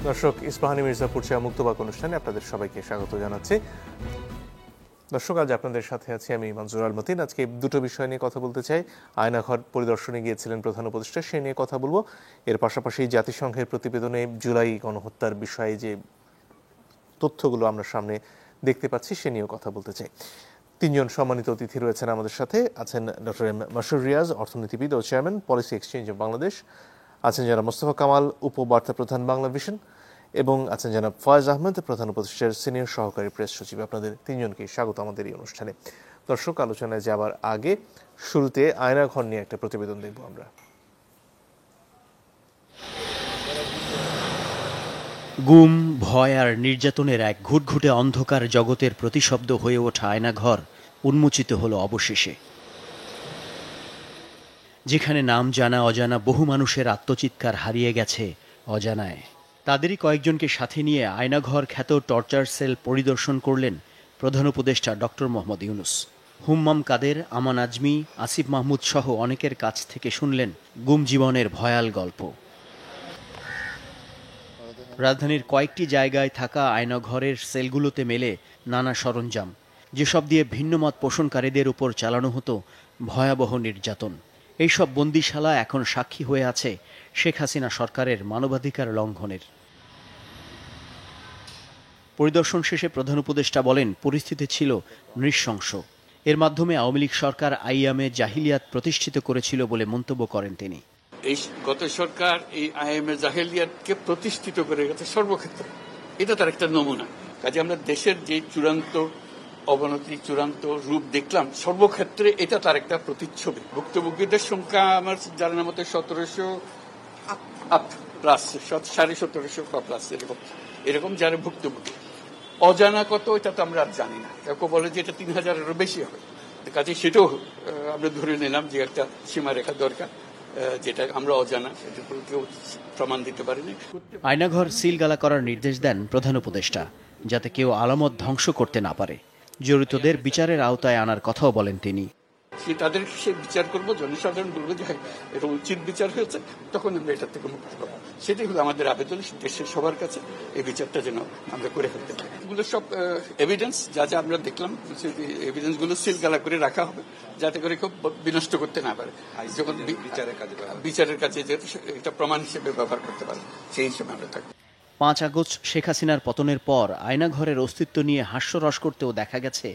দর্শক, ইস্পাহানী মির্জাপুর চেয়া মুক্তবাক অনুষ্ঠানে আপনাদের সবাইকে স্বাগত জানাচ্ছি। দর্শক, আজ আপনাদের সাথে আছি আমি মনজুর আল মতিন। আজকে দুটো বিষয় নিয়ে কথা বলতে চাই। আয়নাঘর পরিদর্শনে গিয়েছিলেন প্রধান উপদেষ্টা, সে নিয়ে কথা বলবো। এর পাশাপাশি জাতিসংঘের প্রতিবেদনে জুলাই গণহত্যার বিষয়ে যে তথ্যগুলো আমরা সামনে দেখতে পাচ্ছি সে নিয়েও কথা বলতে চাই। তিনজন সম্মানিত অতিথি রয়েছেন আমাদের সাথে। আছেন ডক্টর এম মাসুর রিয়াজ, অর্থনীতিবিদ ও chairman policy exchange of Bangladesh. আছেন জনাব মোস্তফা কামাল, উপবার্তা প্রধান বাংলা ভিশন। এবং আছেন জনাব ফয়েজ আহমেদ, প্রধান উপদেষ্টার সিনিয়র সহকারী প্রেস সচিব। আপনাদের তিনজনকে স্বাগত আমাদের এই অনুষ্ঠানে। দর্শক, আলোচনায় যাবার আগে শুরুতে আয়নাঘর নিয়ে একটা প্রতিবেদন দেখব আমরা। গুম, ভয় আর নির্যাতনের এক ঘুটঘুটে অন্ধকার জগতের প্রতিশব্দ হয়ে ওঠা আয়নাঘর উন্মোচিত হলো অবশেষে। যেখানে নাম জানা অজানা বহু মানুষের আত্মচিৎকার হারিয়ে গেছে অজানায়, তাদেরই কয়েকজনকে সাথে নিয়ে আয়নাঘর খ্যাত টর্চার সেল পরিদর্শন করলেন প্রধান উপদেষ্টা ডক্টর মোহাম্মদ ইউনূস। হুম্মাম কাদের, আমান আজমি, আসিফ মাহমুদ সহ অনেকের কাছ থেকে শুনলেন গুম জীবনের ভয়াল গল্প। রাজধানীর কয়েকটি জায়গায় থাকা আয়নাঘরের সেলগুলোতে মেলে নানা সরঞ্জাম, যেসব দিয়ে ভিন্নমত পোষণকারীদের উপর চালানো হতো ভয়াবহ নির্যাতন। এইসব বন্দিশালা এখন সাক্ষী হয়ে আছে শেখ হাসিনা সরকারের মানবাধিকার লঙ্ঘনের। পরিদর্শন শেষে প্রধান উপদেষ্টা বলেন, পরিস্থিতি ছিল নৃশংস। এর মাধ্যমে আওয়ামী লীগ সরকার আইয়ামে জাহিলিয়াত প্রতিষ্ঠিত করেছিল বলে মন্তব্য করেন তিনি। এই গত সরকার এই আইএমএ জাহেলিয়াতকে প্রতিষ্ঠিত করে গেছে সর্বক্ষেত্রে। এটা তার একটা নমুনা। কাজে আমরা দেশের যে চূড়ান্ত অবনতি, চূড়ান্ত রূপ দেখলাম, সর্বক্ষেত্রে এটা তার একটা প্রতিচ্ছবি। ভুক্তভোগীদের সংখ্যা আমার জানার মতো 1700 প্লাস, 1750 প্লাস এরকম যারা ভুক্তভোগী। অজানা কত এটা তো আমরা আর জানি না। কেউ বলে যে এটা 3000-এরও বেশি হবে। কাজে সেটাও আমরা ধরে নিলাম যে একটা সীমারেখা দরকার, যেটা আমরা অজানা, সেটা কেউ প্রমাণ দিতে পারেনি। আয়নাঘর সিলগালা করার নির্দেশ দেন প্রধান উপদেষ্টা, যাতে কেউ আলামত ধ্বংস করতে না পারে। জড়িতদের বিচারের আওতায় আনার কথাও বলেন তিনি। তাদের সে বিচার করবো, জনসাধারণ বলবো যে এটা উচিত বিচার হয়েছে, তখন আমরা এটা থেকে মুক্তি পাবো। সেটাই হলো আমাদের আবেদন দেশের সবার কাছে, এই বিচারটা যেন আমরা করে ফেলতে পারি। এগুলো সব এভিডেন্স, যা যা আমরা দেখলাম, এভিডেন্স গুলো সিলগালা করে রাখা হবে, যাতে করে কেউ বিনষ্ট করতে না পারে। যখন বিচারের কাছে যেহেতু এটা প্রমাণ হিসেবে ব্যবহার করতে পারে, সেই হিসেবে আমরা থাকবো। 5 আগস্ট শেখ হাসিনার পতনের পর আয়নাঘরের অস্তিত্ব নিয়ে হাস্যরস করতেও দেখা গেছে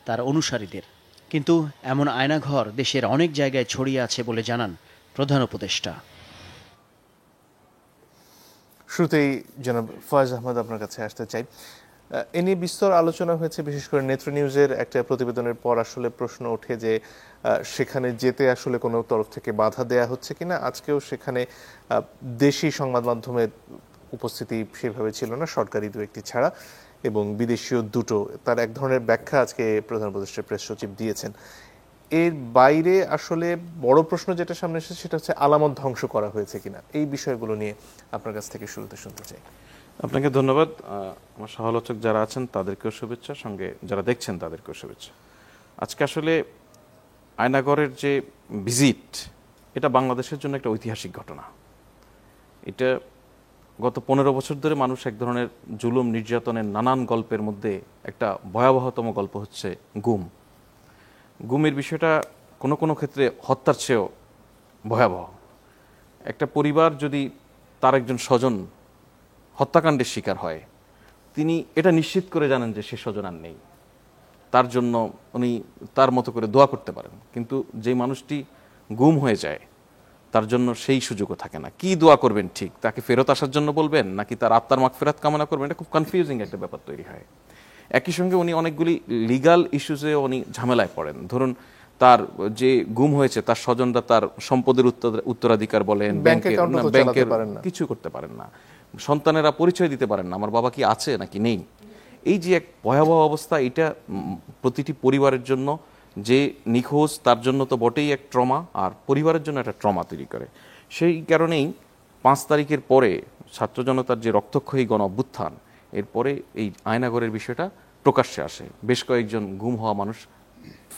তার অনুসারীদের। কিন্তু এমন আয়নাঘর দেশের অনেক জায়গায় ছড়িয়ে আছে বলে জানান প্রধান উপদেষ্টা। শুরুতেই জনাব ফয়েজ আহমেদ, আপনার কাছে আসতে চাই। এ নিয়ে বিস্তর আলোচনা হয়েছে, বিশেষ করে নেত্র নিউজের একটা প্রতিবেদনের পর আসলে প্রশ্ন ওঠে যে সেখানে যেতে আসলে কোনো তরফ থেকে বাধা দেয়া হচ্ছে কিনা। আজকেও সেখানে দেশি সংবাদ মাধ্যমের উপস্থিতি সেভাবে ছিল না, সরকারি দু একটি ছাড়া, এবং বিদেশীয় দুটো। তার এক ধরনের ব্যাখ্যা আজকে প্রধান উপদেষ্টার প্রেস সচিব দিয়েছেন। এর বাইরে আসলে বড় প্রশ্ন যেটা সামনে এসেছে সেটা হচ্ছে আলামত ধ্বংস করা হয়েছে কিনা। এই বিষয়গুলো নিয়ে আপনার কাছ থেকে শুরুতে শুনতে চাই। আপনাকে ধন্যবাদ। আমার সমালোচক যারা আছেন তাদেরকেও শুভেচ্ছা, সঙ্গে যারা দেখছেন তাদেরকেও শুভেচ্ছা। আজকে আসলে আয়নাঘরের যে ভিজিট, এটা বাংলাদেশের জন্য একটা ঐতিহাসিক ঘটনা। এটা গত 15 বছর ধরে মানুষ এক ধরনের জুলুম নির্যাতনের নানান গল্পের মধ্যে একটা ভয়াবহতম গল্প হচ্ছে গুম। গুমের বিষয়টা কোনো কোনো ক্ষেত্রে হত্যার চেয়েও ভয়াবহ। একটা পরিবার যদি তার একজন স্বজন হত্যাকাণ্ডের শিকার হয়, তিনি এটা নিশ্চিত করে জানেন যে সে স্বজন আর নেই, তার জন্য উনি তার মতো করে দোয়া করতে পারেন। কিন্তু যে মানুষটি গুম হয়ে যায়, তার জন্য সেই সুযোগও থাকে না। কি দোয়া করবেন ঠিক, তাকে ফেরত আসার জন্য বলবেন নাকি তার আত্মার মাগফিরাত কামনা করবেন, এটা খুব কনফিউজিং একটা ব্যাপার তৈরি হয়। একই সঙ্গে উনি অনেকগুলি লিগাল ইস্যুসে উনি ঝামেলায় পড়েন। ধরুন, তার যে গুম হয়েছে তার স্বজনরা তার সম্পদের উত্তরাধিকার বলেন, ব্যাংকের কিছু করতে পারেন না, সন্তানেরা পরিচয় দিতে পারেন না আমার বাবা কি আছে নাকি নেই। এই যে এক ভয়াবহ অবস্থা, এটা প্রতিটি পরিবারের জন্য, যে নিখোঁজ তার জন্য তো বটেই এক ট্রমা, আর পরিবারের জন্য একটা ট্রমা তৈরি করে। সেই কারণেই 5 তারিখের পরে ছাত্র জনতার যে রক্তক্ষয়ী গণ অভ্যুত্থান, এরপরে এই আয়নাঘরের বিষয়টা প্রকাশ্যে আসে। বেশ কয়েকজন গুম হওয়া মানুষ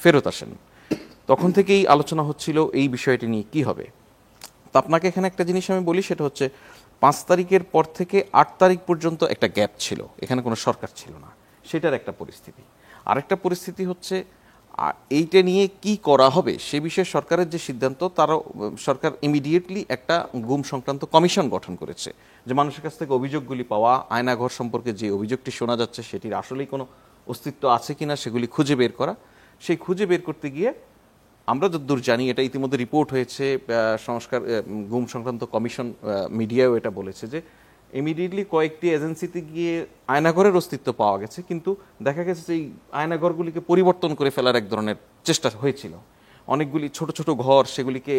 ফেরত আসেন। তখন থেকেই আলোচনা হচ্ছিল এই বিষয়টি নিয়ে কি হবে। তো আপনাকে এখানে একটা জিনিস আমি বলি, সেটা হচ্ছে 5 তারিখের পর থেকে 8 তারিখ পর্যন্ত একটা গ্যাপ ছিল, এখানে কোনো সরকার ছিল না, সেটার একটা পরিস্থিতি। আরেকটা পরিস্থিতি হচ্ছে এইটা নিয়ে কি করা হবে সে বিষয়ে সরকারের যে সিদ্ধান্ত, তারও সরকার ইমিডিয়েটলি একটা গুম সংক্রান্ত কমিশন গঠন করেছে, যে মানুষের কাছ থেকে অভিযোগগুলি পাওয়া, আয়নাঘর সম্পর্কে যে অভিযোগটি শোনা যাচ্ছে সেটির আসলেই কোনো অস্তিত্ব আছে কিনা সেগুলি খুঁজে বের করা। সেই খুঁজে বের করতে গিয়ে আমরা যতদূর জানি, এটা ইতিমধ্যে রিপোর্ট হয়েছে, সংস্কার গুম সংক্রান্ত কমিশন মিডিয়াও এটা বলেছে যে ইমিডিয়েটলি কয়েকটি এজেন্সিতে গিয়ে আয়নাঘরের অস্তিত্ব পাওয়া গেছে, কিন্তু দেখা গেছে যে এই আয়নাঘরগুলিকে পরিবর্তন করে ফেলার এক ধরনের চেষ্টা হয়েছিল। অনেকগুলি ছোট ছোট ঘর, সেগুলিকে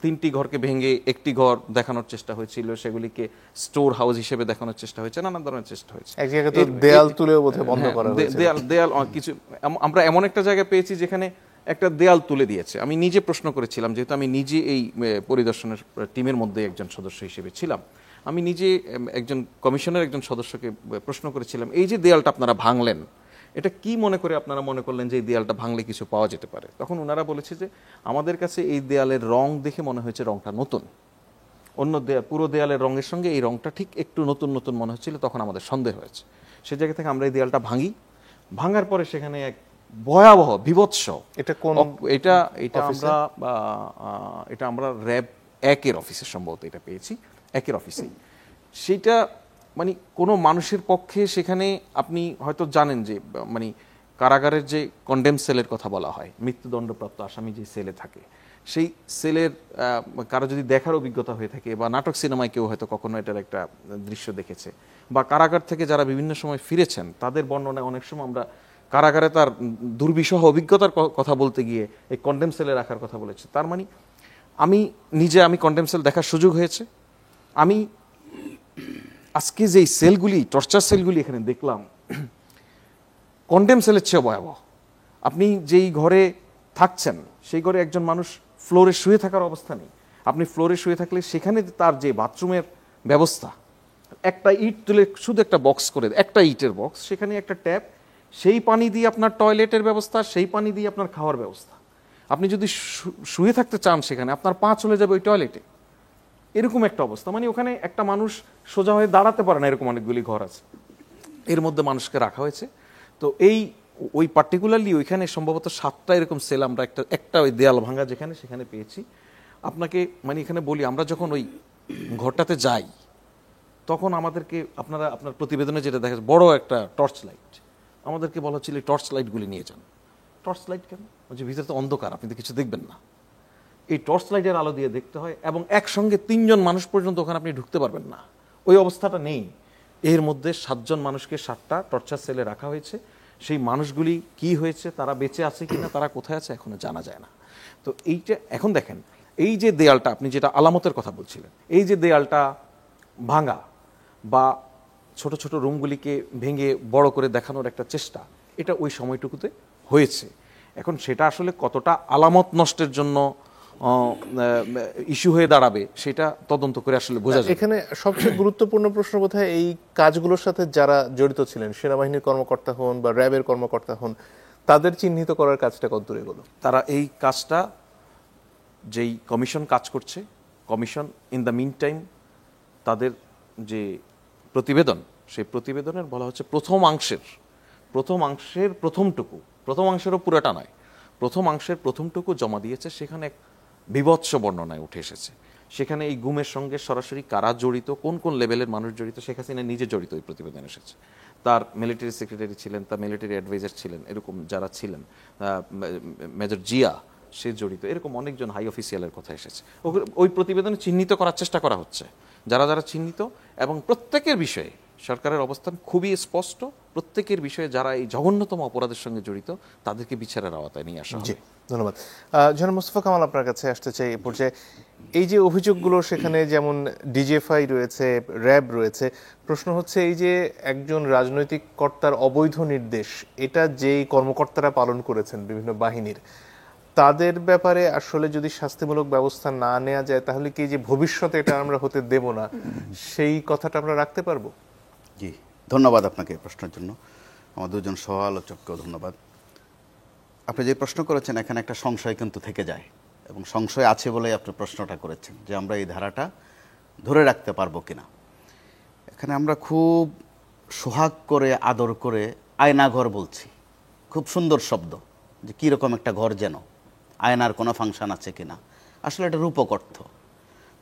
3টি ঘরকে ভেঙে একটি ঘর দেখানোর চেষ্টা হয়েছিল, সেগুলিকে স্টোর হাউস হিসেবে দেখানোর চেষ্টা হয়েছে, নানান ধরনের চেষ্টা হয়েছে। এক জায়গায় তো দেয়াল তুলেও বোধহয় বন্ধ করা হয়েছে। দেয়াল কিছু আমরা এমন একটা জায়গা পেয়েছি যেখানে একটা দেয়াল তুলে দিয়েছে। আমি নিজে প্রশ্ন করেছিলাম, যেহেতু আমি নিজে এই পরিদর্শনের টিমের মধ্যে একজন সদস্য হিসেবে ছিলাম, আমি নিজে একজন কমিশনের একজন সদস্যকে প্রশ্ন করেছিলাম, এই যে দেয়ালটা আপনারা ভাঙলেন, এটা কি মনে করে আপনারা মনে করলেন যে এই দেয়ালটা ভাঙলে কিছু পাওয়া যেতে পারে? তখন ওনারা বলেছে যে আমাদের কাছে এই দেয়ালের রং দেখে মনে হয়েছে রংটা নতুন, অন্য পুরো দেয়ালের রঙের সঙ্গে এই রংটা ঠিক একটু নতুন নতুন মনে হচ্ছিল, তখন আমাদের সন্দেহ হয়েছে। সে জায়গা থেকে আমরা এই দেয়ালটা ভাঙি, ভাঙার পরে সেখানে এক ভয়াবহ বিভৎস, এটা কোন এটা আমরা র্যাব 1-এর অফিসে সম্ভবত এটা পেয়েছি, 1-এর অফিসেই। সেটা মানে কোনো মানুষের পক্ষে, সেখানে আপনি হয়তো জানেন যে মানে কারাগারের যে কন্ডেম সেলের কথা বলা হয়, মৃত্যুদণ্ডপ্রাপ্ত আসামি যে সেলে থাকে, সেই সেলের কারো যদি দেখার অভিজ্ঞতা হয়ে থাকে, বা নাটক সিনেমায় কেউ হয়তো কখনো এটার একটা দৃশ্য দেখেছে, বা কারাগার থেকে যারা বিভিন্ন সময় ফিরেছেন তাদের বর্ণনায় অনেক সময় আমরা কারাগারে তার দুর্বিষহ অভিজ্ঞতার কথা বলতে গিয়ে এই কন্ডেম সেলে রাখার কথা বলেছে। তার মানে আমি কন্ডেম সেল দেখার সুযোগ হয়েছে। আমি আজকে যে সেলগুলি, টর্চার সেলগুলি এখানে দেখলাম, কন্ডেম সেলের চেয়ে ভয়াবহ। আপনি যেই ঘরে থাকছেন সেই ঘরে একজন মানুষ ফ্লোরে শুয়ে থাকার অবস্থা নেই। আপনি ফ্লোরে শুয়ে থাকলে সেখানে তার যে বাথরুমের ব্যবস্থা, একটা ইট তুলে শুধু একটা বক্স করে, একটা ইটের বক্স, সেখানে একটা ট্যাপ, সেই পানি দিয়ে আপনার টয়লেটের ব্যবস্থা, সেই পানি দিয়ে আপনার খাওয়ার ব্যবস্থা। আপনি যদি শুয়ে থাকতে চান সেখানে, আপনার পা চলে যাবে ওই টয়লেটে, এরকম একটা অবস্থা। মানে ওখানে একটা মানুষ সোজা হয়ে দাঁড়াতে পারে না, এরকম অনেকগুলি ঘর আছে, এর মধ্যে মানুষকে রাখা হয়েছে। তো ওই পার্টিকুলারলি ওইখানে সম্ভবত 7টা এরকম সেল আমরা একটা ওই দেয়াল ভাঙা যেখানে, সেখানে পেয়েছি। আপনাকে মানে এখানে বলি, আমরা যখন ওই ঘরটাতে যাই তখন আমাদেরকে আপনার প্রতিবেদনে যেটা দেখা যায়, বড় একটা টর্চ লাইট, আমাদেরকে বলা হচ্ছিল টর্চ লাইটগুলি নিয়ে যান। টর্চ লাইট কেন? যে ভিতরে তো অন্ধকার, আপনি তো কিছু দেখবেন না। এই টর্চ লাইটের আলো দিয়ে দেখতে হয়, এবং একসঙ্গে 3 জন মানুষ পর্যন্ত ওখানে আপনি ঢুকতে পারবেন না, ওই অবস্থাটা নেই। এর মধ্যে 7 জন মানুষকে 7টা টর্চার সেলে রাখা হয়েছে। সেই মানুষগুলি কি হয়েছে, তারা বেঁচে আছে কিনা, তারা কোথায় আছে এখনো জানা যায় না। তো এইটা এখন দেখেন, এই যে দেয়ালটা, আপনি যেটা আলামতের কথা বলছিলেন, এই যে দেয়ালটা ভাঙা বা ছোট ছোট রুমগুলিকে ভেঙে বড় করে দেখানোর একটা চেষ্টা, এটা ওই সময়টুকুতে হয়েছে। এখন সেটা আসলে কতটা আলামত নষ্টের জন্য ইস্যু হয়ে দাঁড়াবে সেটা তদন্ত করে আসলে বোঝা যায়। এখানে সবচেয়ে গুরুত্বপূর্ণ প্রশ্ন বোধহয় এই কাজগুলোর সাথে যারা জড়িত ছিলেন, সেনাবাহিনীর কর্মকর্তা হন বা র্যাবের কর্মকর্তা হন, তাদের চিহ্নিত করার কাজটা কতদূর এগোলো? তারা এই কাজটা, যেই কমিশন কাজ করছে, commission in the meantime তাদের যে প্রতিবেদন, সেই প্রতিবেদনের বলা হচ্ছে প্রথম অংশের প্রথম অংশেরও পুরোটা নয়, প্রথম অংশের প্রথমটুকু জমা দিয়েছে। সেখানে এক বিভৎস বর্ণনায় উঠে এসেছে। সেখানে এই গুমের সঙ্গে সরাসরি কারা জড়িত, কোন কোন লেভেলের মানুষ জড়িত, শেখ হাসিনা নিজে জড়িত এই প্রতিবেদন এসেছে। তার মিলিটারি সেক্রেটারি ছিলেন, তার মিলিটারি অ্যাডভাইজার ছিলেন, এরকম যারা ছিলেন, মেজর জিয়া সে জড়িত, এরকম অনেকজন হাই অফিসিয়ালের কথা এসেছে। ওই প্রতিবেদনে চিহ্নিত করার চেষ্টা করা হচ্ছে, যারা যারা চিহ্নিত, এবং প্রত্যেকের বিষয়ে সরকারের অবস্থান খুবই স্পষ্ট। প্রত্যেকের বিষয়ে যারা এই জঘন্যতম অপরাধের সঙ্গে জড়িত তাদেরকে বিচারের আওতায় নিয়ে আসা হবে। ধন্যবাদ। জনাব মোস্তফা কামাল, আপনার কাছে আসতে চাই এই পর্যায়ে। এই যে অভিযোগগুলো, সেখানে যেমন ডিজিএফআই রয়েছে, র্যাব রয়েছে, প্রশ্ন হচ্ছে এই যে একজন রাজনৈতিক কর্তার অবৈধ নির্দেশ, এটা যেই কর্মকর্তারা পালন করেছেন বিভিন্ন বাহিনীর, তাদের ব্যাপারে আসলে যদি শাস্তিমূলক ব্যবস্থা না নেওয়া যায়, তাহলে কি যে ভবিষ্যতে এটা আমরা হতে দেব না, সেই কথাটা আমরা রাখতে পারবো? জি, ধন্যবাদ আপনাকে এই প্রশ্নের জন্য। আমার দুজন সহ আলোচককেও ধন্যবাদ। আপনি যে প্রশ্ন করেছেন, এখানে একটা সংশয় কিন্তু থেকে যায়, এবং সংশয় আছে বলেই আপনি প্রশ্নটা করেছেন যে আমরা এই ধারাটা ধরে রাখতে পারবো কিনা। এখানে আমরা খুব সোহাগ করে আদর করে আয়নাঘর বলছি, খুব সুন্দর শব্দ, যে কীরকম একটা ঘর যেন, আয়নার কোনো ফাংশন আছে কিনা। আসলে এটা রূপক অর্থ।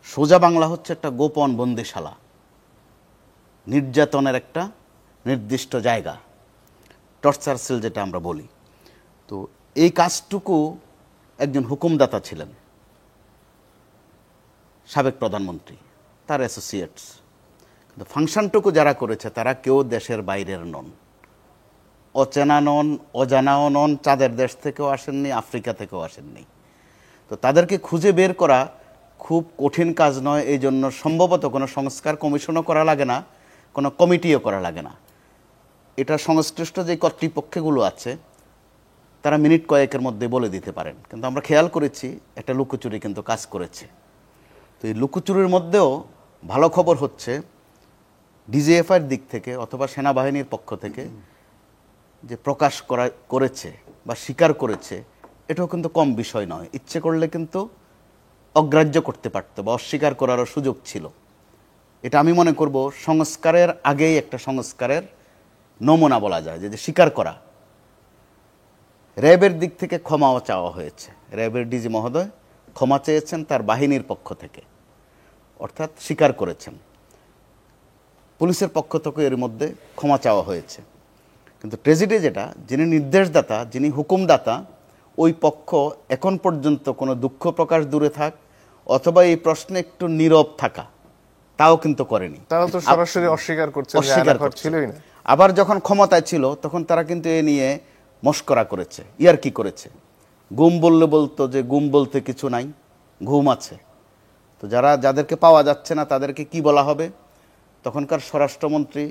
সোজা বাংলা হচ্ছে একটা গোপন বন্দিশালা, নির্যাতনের একটা নির্দিষ্ট জায়গা, টর্চার সেল যেটা আমরা বলি। তো এই কাজটুকু একজন হুকুমদাতা ছিলেন, সাবেক প্রধানমন্ত্রী, তার অ্যাসোসিয়েটস। কিন্তু ফাংশনটুকু যারা করেছে তারা কেউ দেশের বাইরের নন, অচেনা নন, অজানাও নন, চাঁদের দেশ থেকেও আসেননি, আফ্রিকা থেকেও আসেননি। তো তাদেরকে খুঁজে বের করা খুব কঠিন কাজ নয়। এই জন্য সম্ভবত কোনো সংস্কার কমিশনও করা লাগে না, কোনো কমিটিও করা লাগে না। এটা সংশ্লিষ্ট যে কর্তৃপক্ষগুলো আছে তারা মিনিট কয়েকের মধ্যে বলে দিতে পারেন। কিন্তু আমরা খেয়াল করেছি একটা লুকোচুরি কিন্তু কাজ করেছে। তো এই লুকোচুরির মধ্যেও ভালো খবর হচ্ছে ডিজিএফআইয়ের দিক থেকে অথবা সেনাবাহিনীর পক্ষ থেকে যে প্রকাশ করেছে বা স্বীকার করেছে, এটাও কিন্তু কম বিষয় নয়। ইচ্ছে করলে কিন্তু অগ্রাহ্য করতে পারত বা অস্বীকার করারও সুযোগ ছিল। এটা আমি মনে করব সংস্কারের আগেই একটা সংস্কারের নমুনা বলা যায়, যে স্বীকার করা। র্যাবের দিক থেকে ক্ষমাও চাওয়া হয়েছে, র্যাবের ডিজি মহোদয় ক্ষমা চেয়েছেন তার বাহিনীর পক্ষ থেকে, অর্থাৎ স্বীকার করেছেন। পুলিশের পক্ষ থেকে এর মধ্যে ক্ষমা চাওয়া হয়েছে। কিন্তু ট্রেজেডি যেটা, যিনি নির্দেশদাতা, যিনি হুকুমদাতা, ওই পক্ষ এখন পর্যন্ত কোনো দুঃখ প্রকাশ দূরে থাক অথবা এই প্রশ্নে একটু নীরব থাকা, তাও কিন্তু করেনি। তারা তো সরাসরি অস্বীকার করছে যে আয়নাঘর ছিলই না। আবার যখন ক্ষমতায় ছিল তখন তারা কিন্তু এ নিয়ে মস্করা করেছে, ইয়ার্কি করেছে। গুম বললে বলতো যে গুম বলতে কিছু নাই, ঘুম আছে। তো যাদেরকে পাওয়া যাচ্ছে না তাদেরকে কি বলা হবে? তখনকার স্বরাষ্ট্রমন্ত্রী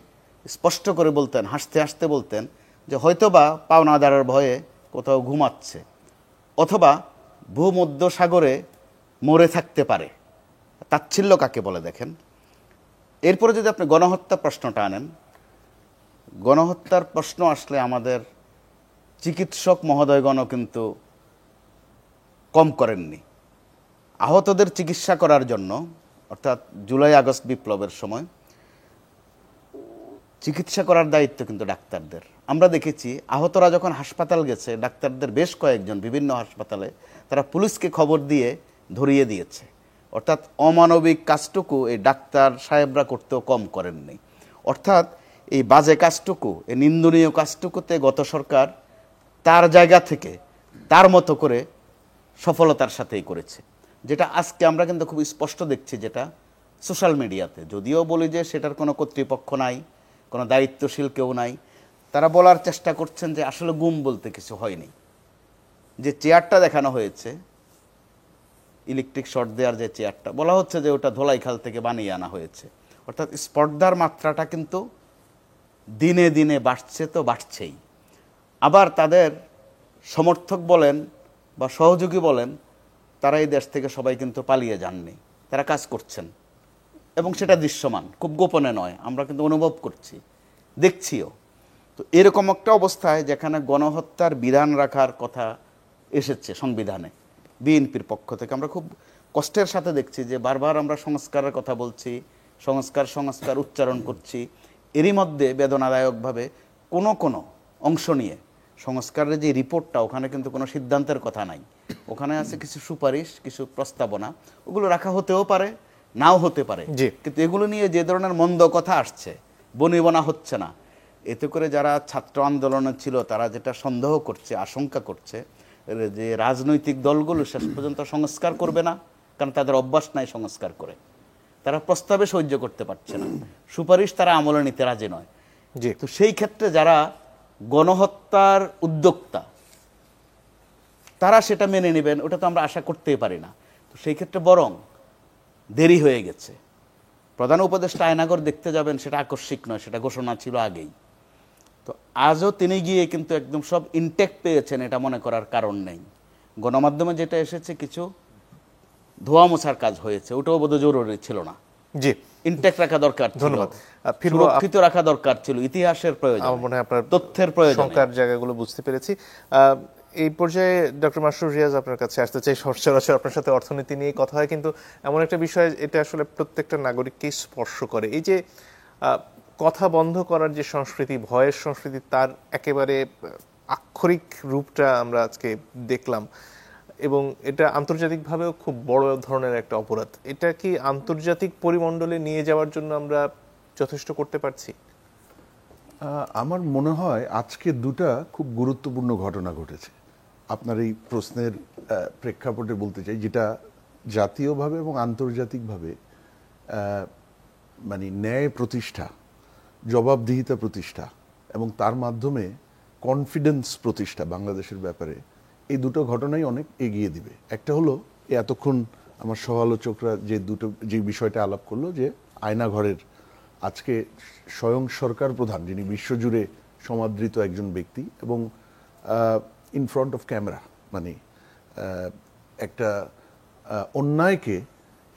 স্পষ্ট করে বলতেন, হাসতে হাসতে বলতেন যে হয়তোবা পাওনাদারের ভয়ে কোথাও ঘুমাচ্ছে অথবা ভূমধ্য সাগরে মরে থাকতে পারে। তাচ্ছিল্য কাকে বলে দেখেন। এরপরে যদি আপনি গণহত্যা প্রশ্নটা আনেন, গণহত্যার প্রশ্ন আসলে আমাদের চিকিৎসক মহোদয়গণও কিন্তু কম করেননি। আহতদের চিকিৎসা করার জন্য, অর্থাৎ জুলাই আগস্ট বিপ্লবের সময় চিকিৎসা করার দায়িত্ব কিন্তু ডাক্তারদের। আমরা দেখেছি আহতরা যখন হাসপাতাল গেছে, ডাক্তারদের বেশ কয়েকজন বিভিন্ন হাসপাতালে তারা পুলিশকে খবর দিয়ে ধরিয়ে দিয়েছে। অর্থাৎ অমানবিক কাজটুকু এই ডাক্তার সাহেবরা করতেও কম করেননি। অর্থাৎ এই বাজে কাজটুকু, এই নিন্দনীয় কাজটুকুতে গত সরকার তার জায়গা থেকে তার মতো করে সফলতার সাথেই করেছে, যেটা আজকে আমরা কিন্তু খুব স্পষ্ট দেখছি, যেটা সোশ্যাল মিডিয়াতে। যদিও বলি যে সেটার কোনো কর্তৃপক্ষ নাই, কোনো দায়িত্বশীল কেউ নাই, তারা বলার চেষ্টা করছেন যে আসলে গুম বলতে কিছু হয়নি। যে চেয়ারটা দেখানো হয়েছে, ইলেকট্রিক শর্ট দেওয়ার যে চেয়ারটা, বলা হচ্ছে যে ওটা ধোলাইখাল থেকে বানিয়ে আনা হয়েছে। অর্থাৎ স্পর্ধার মাত্রাটা কিন্তু দিনে দিনে বাড়ছে, তো বাড়ছেই। আবার তাদের সমর্থক বলেন বা সহযোগী বলেন, তারা এই দেশ থেকে সবাই কিন্তু পালিয়ে যাননি, তারা কাজ করছেন এবং সেটা দৃশ্যমান, খুব গোপনে নয়, আমরা কিন্তু অনুভব করছি, দেখছিও। তো এরকম একটা অবস্থায় যেখানে গণহত্যার বিধান রাখার কথা এসেছে সংবিধানে বিএনপির পক্ষ থেকে, আমরা খুব কষ্টের সাথে দেখছি যে বারবার আমরা সংস্কারের কথা বলছি, সংস্কার উচ্চারণ করছি, এরই মধ্যে বেদনাদায়কভাবে কোনো অংশ নিয়ে সংস্কারের যে রিপোর্টটা, ওখানে কিন্তু কোনো সিদ্ধান্তের কথা নাই। ওখানে আছে কিছু সুপারিশ, কিছু প্রস্তাবনা, ওগুলো রাখা হতেও পারে, নাও হতে পারে। কিন্তু এগুলো নিয়ে যে ধরনের মন্দ কথা আসছে, বনিবনা হচ্ছে না, এতে করে যারা ছাত্র আন্দোলনে ছিল তারা যেটা সন্দেহ করছে, আশঙ্কা করছে যে রাজনৈতিক দলগুলো শেষ পর্যন্ত সংস্কার করবে না, কারণ তাদের অভ্যাস নাই সংস্কার করে, তারা প্রস্তাবে সহ্য করতে পারছে না, সুপারিশ তারা আমলে নিতে রাজি নয়। তো সেই ক্ষেত্রে যারা গণহত্যার উদ্যোক্তা, তারা সেটা মেনে নেবেন, ওটা তো আমরা আশা করতেই পারি না। তো সেই ক্ষেত্রে বরং দেরি হয়ে গেছে। প্রধান উপদেষ্টা আয়নাঘর দেখতে যাবেন, সেটা আকস্মিক নয়, সেটা ঘোষণা ছিল আগেই। তো আজও তিনি গিয়ে কিন্তু একদম সব ইনটেক্ট পেয়েছেন, এটা মনে করার কারণ নেই। গণমাধ্যমে যেটা এসেছে কিছু ধোয়া মোছার কাজ হয়েছে, ওটাও বোধহয় জরুরি ছিল না। জি, ইনটেক্ট রাখা দরকার ছিল, সুরক্ষিত রাখা দরকার ছিল, ইতিহাসের প্রয়োজন, আমার মনে হয় আপনার তথ্যের প্রয়োজন, সংখ্যার জায়গাগুলো বুঝতে পেরেছি। এই পর্যায়ে ডক্টর মাসরুর রিয়াজ আপনার কাছে আসতে চাই। সচরাচর আপনার সাথে অর্থনীতি নিয়ে কথা হয়, কিন্তু এমন একটা বিষয় এটা আসলে প্রত্যেকটা নাগরিককেই স্পর্শ করে। এই যে কথা বন্ধ করার যে সংস্কৃতি, ভয়ের সংস্কৃতি, তার একেবারে আক্ষরিক রূপটা আমরা আজকে দেখলাম, এবং এটা আন্তর্জাতিকভাবেও খুব বড় ধরনের একটা অপরাধ। এটা কি আন্তর্জাতিক পরিমণ্ডলে নিয়ে যাওয়ার জন্য আমরা যথেষ্ট করতে পারছি? আমার মনে হয় আজকে দুটা খুব গুরুত্বপূর্ণ ঘটনা ঘটেছে। আপনার এই প্রশ্নের প্রেক্ষাপটে বলতে চাই, যেটা জাতীয়ভাবে এবং আন্তর্জাতিকভাবে মানে ন্যায় প্রতিষ্ঠা, জবাবদিহিতা প্রতিষ্ঠা এবং তার মাধ্যমে কনফিডেন্স প্রতিষ্ঠা বাংলাদেশের ব্যাপারে, এই দুটো ঘটনাই অনেক এগিয়ে দিবে। একটা হলো এতক্ষণ আমার সহ-আলোচকরা যে বিষয়টা আলাপ করলো, যে আয়নাঘরের আজকে স্বয়ং সরকার প্রধান, যিনি বিশ্বজুড়ে সমাদৃত একজন ব্যক্তি, এবং ইন ফ্রন্ট অফ ক্যামেরা, মানে একটা অন্যায়কে,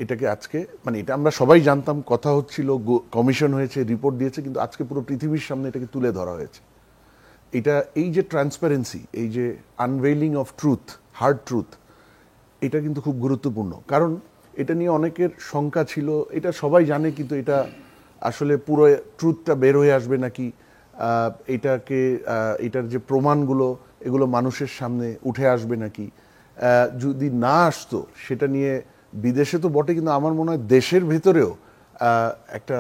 এটাকে আজকে, মানে এটা আমরা সবাই জানতাম, কথা হচ্ছিল, কমিশন হয়েছে, রিপোর্ট দিয়েছে, কিন্তু আজকে পুরো পৃথিবীর সামনে এটাকে তুলে ধরা হয়েছে। এটা, এই যে ট্রান্সপারেন্সি, এই যে আনভেইলিং অফ ট্রুথ, হার্ড ট্রুথ, এটা কিন্তু খুব গুরুত্বপূর্ণ। কারণ এটা নিয়ে অনেকের শঙ্কা ছিল, এটা সবাই জানে, কিন্তু এটা আসলে পুরো ট্রুথটা বের হয়ে আসবে নাকি, এটার যে প্রমাণগুলো, এগুলো মানুষের সামনে উঠে আসবে নাকি, যদি না আসতো সেটা নিয়ে বিদেশে তো বটে, কিন্তু আমার মনে হয় দেশের ভেতরেও একটা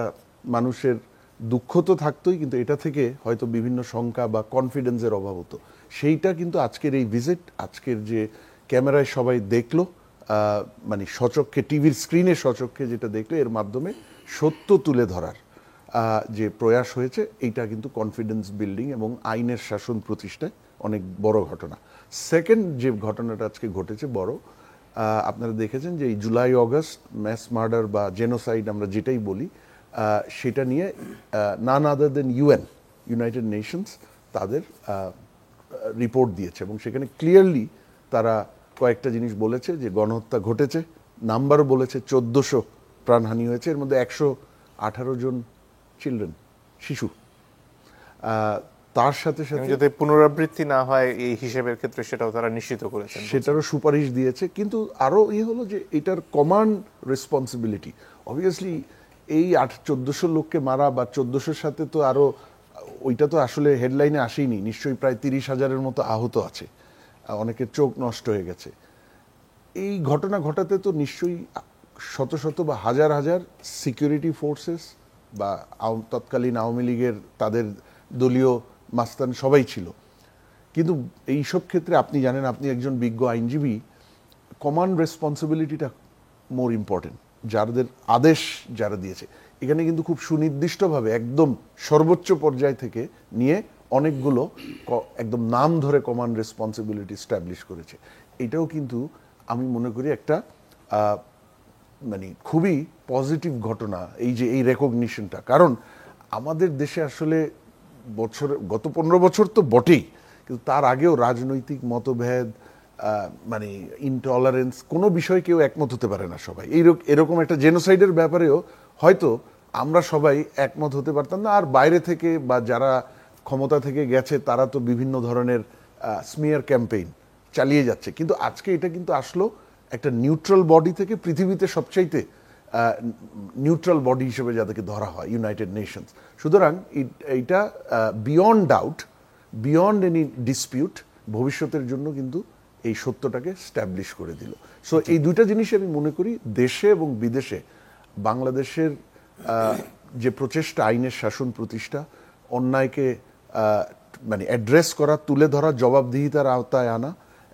মানুষের দুঃখ তো থাকতোই, কিন্তু এটা থেকে হয়তো বিভিন্ন শঙ্কা বা কনফিডেন্সের অভাব হতো। সেইটা কিন্তু আজকের এই ভিজিট, আজকের যে ক্যামেরায় সবাই দেখলো, মানে সচক্ষে, টিভির স্ক্রিনে সচক্ষে যেটা দেখলো, এর মাধ্যমে সত্য তুলে ধরার যে প্রয়াস হয়েছে, এইটা কিন্তু কনফিডেন্স বিল্ডিং এবং আইনের শাসন প্রতিষ্ঠায় অনেক বড় ঘটনা। সেকেন্ড যে ঘটনাটা আজকে ঘটেছে বড়, আপনারা দেখেছেন যে এই জুলাই অগস্ট ম্যাস মার্ডার বা জেনোসাইড আমরা যেটাই বলি, সেটা নিয়ে নান আদার দেন ইউনাইটেড নেশনস তাদের রিপোর্ট দিয়েছে, এবং সেখানে ক্লিয়ারলি তারা কয়েকটা জিনিস বলেছে, যে গণহত্যা ঘটেছে, নাম্বারও বলেছে, 1400 প্রাণহানি হয়েছে, এর মধ্যে 118 জন চিলড্রেন, শিশু। তার সাথে সাথে যাতে পুনরাবৃত্তি না হয় এই হিসেবের ক্ষেত্রে, সেটাও তারা নিশ্চিত করেছেন, সেটারও সুপারিশ দিয়েছে। কিন্তু আরো হলো যে এটার কমান্ড রেসপন্সিবিলিটি, অবভিয়াসলি এই 1400 লোককে মারা বা 1400-র সাথে তো আরো, ওইটা তো আসলে হেডলাইনে আসেনি, নিশ্চয়ই প্রায় 30,000-এর মতো আহত আছে, অনেকের চোখ নষ্ট হয়ে গেছে। এই ঘটনা ঘটাতে তো নিশ্চয়ই শত শত বা হাজার হাজার সিকিউরিটি ফোর্সেস বা তৎকালীন আওয়ামী লীগের তাদের দলীয় মাস্তান সবাই ছিল। কিন্তু এইসব ক্ষেত্রে আপনি জানেন, আপনি একজন বিজ্ঞ আইনজীবী, কমান্ড রেসপন্সিবিলিটিটা মোর ইম্পর্টেন্ট, যাদের আদেশ যারা দিয়েছে। এখানে কিন্তু খুব সুনির্দিষ্টভাবে একদম সর্বোচ্চ পর্যায় থেকে নিয়ে অনেকগুলো একদম নাম ধরে কমান্ড রেসপন্সিবিলিটি স্ট্যাবলিশ করেছে। এটাও কিন্তু আমি মনে করি একটা মানে খুবই পজিটিভ ঘটনা, এই যে এই রেকগনিশনটা। কারণ আমাদের দেশে আসলে গত 15 বছর তো বটেই, কিন্তু তার আগেও রাজনৈতিক মতভেদ, মানে ইনটলারেন্স, কোনো বিষয় কেউ একমত হতে পারে না সবাই। এরকম একটা জেনোসাইডের ব্যাপারেও হয়তো আমরা সবাই একমত হতে পারতাম না। আর বাইরে থেকে বা যারা ক্ষমতা থেকে গেছে, তারা তো বিভিন্ন ধরনের স্মিয়ার ক্যাম্পেইন চালিয়ে যাচ্ছে। কিন্তু আজকে এটা কিন্তু আসলো একটা নিউট্রাল বডি থেকে, পৃথিবীতে সবচাইতে নিউট্রাল বডি হিসেবে যাদেরকে ধরা হয়, ইউনাইটেড নেশনস। সুতরাং এইটা beyond doubt, beyond any dispute, ভবিষ্যতের জন্য কিন্তু এই সত্যটাকে স্ট্যাবলিশ করে দিল। সো এই দুইটা জিনিস আমি মনে করি দেশে এবং বিদেশে বাংলাদেশের যে প্রচেষ্টা, আইনের শাসন প্রতিষ্ঠা, অন্যায়কে মানে অ্যাড্রেস করা, তুলে ধরা, জবাবদিহিতার আওতায় আনা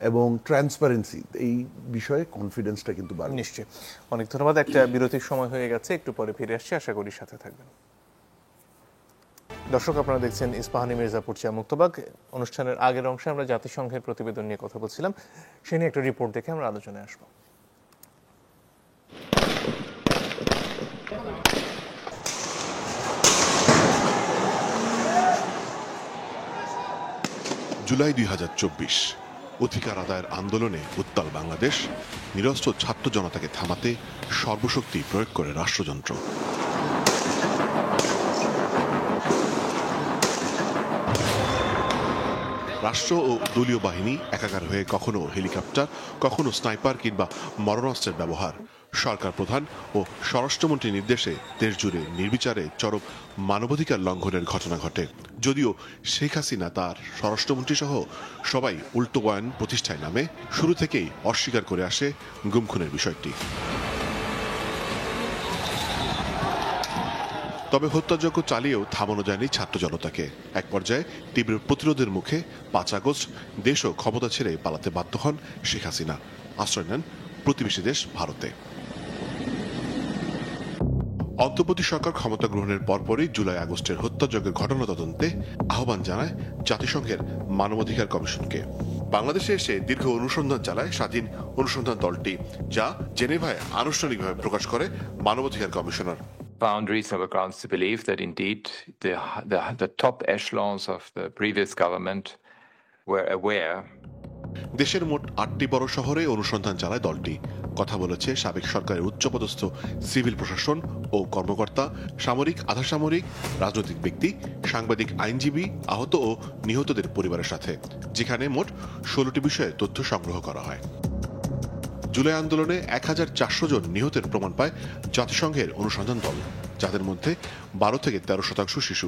এবং ট্রান্সপারেন্সি, এই বিষয়ে কনফিডেন্সটা কিন্তু বাড়বে। নিশ্চয়ই। অনেক ধন্যবাদ। একটা বিরতির সময় হয়ে গেছে, একটু পরে ফিরে আসছি, আশা করি সাথে থাকবেন। দর্শক, আপনারা দেখছেন ইস্পাহানি মির্জাপুর চা মুক্তবাগ। অনুষ্ঠানের আগের অংশে আমরা জাতিসংঘের প্রতিবেদন নিয়ে কথা বলছিলাম, সে নিয়ে একটা রিপোর্ট দেখে আমরা আলোচনায় আসবো। জুলাই 2024, অধিকার আদায়ের আন্দোলনে উত্তাল বাংলাদেশ, নিরস্ত্র ছাত্র জনতাকে থামাতে সর্বশক্তি প্রয়োগ করে রাষ্ট্রযন্ত্র। রাষ্ট্র ও দলীয় বাহিনী একাকার হয়ে কখনো হেলিকপ্টার, কখনো স্নাইপার কিংবা মরণাস্ত্রের ব্যবহার, সরকার প্রধান ও স্বরাষ্ট্রমন্ত্রীর নির্দেশে দেশ জুড়ে নির্বিচারে চরম মানবাধিকার লঙ্ঘনের ঘটনা ঘটে। যদিও শেখ হাসিনা তার স্বরাষ্ট্রমন্ত্রী সহ সবাই উল্টো বয়ান প্রতিষ্ঠায় নামে শুরু থেকেই অস্বীকার করে আসে গুম খুনের বিষয়টি। তবে হত্যাযজ্ঞ চালিয়েও থামানো যায়নি ছাত্র জনতাকে। এক পর্যায়ে তীব্র প্রতিরোধের মুখে 5 আগস্ট দেশ ও ক্ষমতা ছেড়ে পালাতে বাধ্য হন শেখ হাসিনা। আশ্রয় নেন প্রতিবেশী দেশ ভারতে। অন্তর্বর্তী সরকার ক্ষমতা গ্রহণের পরপরই জুলাই আগস্টের হত্যাযজ্ঞের ঘটনা তদন্তে আহ্বান জানায় জাতিসংঘের মানবাধিকার কমিশনকে। বাংলাদেশে এসে দীর্ঘ অনুসন্ধান চালায় স্বাধীন অনুসন্ধান দলটি, যা জেনেভায় আনুষ্ঠানিকভাবে প্রকাশ করে মানবাধিকার commissioner. Found reasonable grounds to believe that indeed the top echelons of the previous government were aware. দেশের মোট 8টি বড় শহরে অনুসন্ধান চালায় দলটি। কথা বলেছে সাবেক সরকারের উচ্চপদস্থ সিভিল প্রশাসন ও কর্মকর্তা, সামরিক, আধাসামরিক, রাজনৈতিক ব্যক্তি, সাংবাদিক, আইনজীবী, আহত ও নিহতদের পরিবারের সাথে, যেখানে মোট 16টি বিষয়ে তথ্য সংগ্রহ করা হয়। জুলাই আন্দোলনে 1400 জন নিহতের প্রমাণ পায় জাতিসংঘের অনুসন্ধান দল, যাদের মধ্যে 12 থেকে 13% শিশু।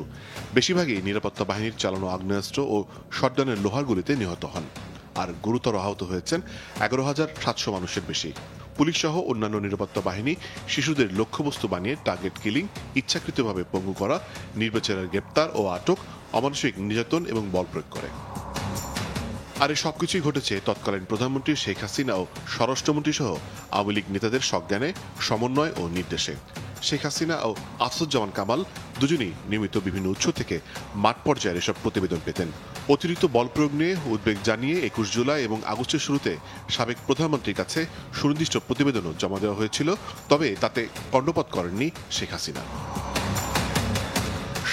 বেশিরভাগই নিরাপত্তা বাহিনীর চালানো আগ্নেয়াস্ত্র ও শটগানের লোহার গুলিতে নিহত হন, আর গুরুতর আহত হয়েছেন 11,700 মানুষের বেশি। পুলিশ সহ অন্যান্য নিরাপত্তা বাহিনী শিশুদের লক্ষ্যবস্তু বানিয়ে টার্গেট কিলিং, ইচ্ছাকৃতভাবে পঙ্গু করা, নির্বিচারের গ্রেপ্তার ও আটক, অমানসিক নির্যাতন এবং বল প্রয়োগ করে। আর এই সবকিছুই ঘটেছে তৎকালীন প্রধানমন্ত্রী শেখ হাসিনা ও স্বরাষ্ট্রমন্ত্রী সহ আওয়ামী লীগ নেতাদের সজ্ঞানে, সমন্বয় ও নির্দেশে। শেখ হাসিনা ও আসাদুজ্জামান কামাল দুজনই নিয়মিত বিভিন্ন উৎস থেকে মাঠ পর্যায়ের এসব প্রতিবেদন পেতেন। অতিরিক্ত বল প্রয়োগ নিয়ে উদ্বেগ জানিয়ে 21 জুলাই এবং আগস্টের শুরুতে সাবেক প্রধানমন্ত্রীর কাছে সুনির্দিষ্ট প্রতিবেদনও জমা দেওয়া হয়েছিল, তবে তাতে কর্ণপাত করেননি শেখ হাসিনা।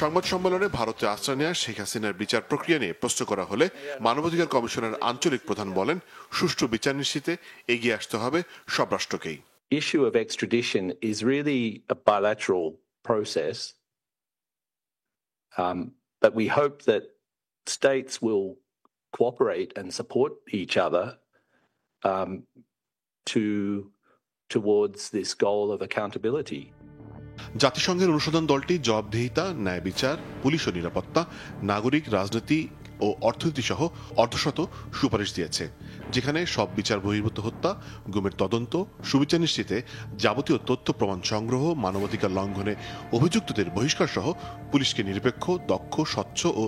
সংবাদ সম্মেলনে ভারতে আশ্রয় নেওয়া শেখ হাসিনার বিচার প্রক্রিয়া নিয়ে প্রশ্ন করা হলে মানবাধিকার কমিশনের আঞ্চলিক প্রধান বলেন, সুষ্ঠু বিচার নিশ্চিতে এগিয়ে আসতে হবে সব রাষ্ট্রকেই। Issue of extradition is really a bilateral process, but we hope that states will cooperate and support each other towards this goal of accountability. জাতিসংঘের অনুসন্ধান দলটি জবাবদিহিতা, ন্যায় বিচার, পুলিশ ও নিরাপত্তা, নাগরিক, রাজনীতি ও অর্থনীতি সহ অর্ধশত সুপারিশ দিয়েছে, যেখানে সব বিচার বহির্ভূত হত্যা, গুমের তদন্ত, সুবিচার নিশ্চিতে যাবতীয় তথ্য প্রমাণ সংগ্রহ, মানবাধিকার লঙ্ঘনে অভিযুক্তদের বহিষ্কার সহ পুলিশকে নিরপেক্ষ, দক্ষ, স্বচ্ছ ও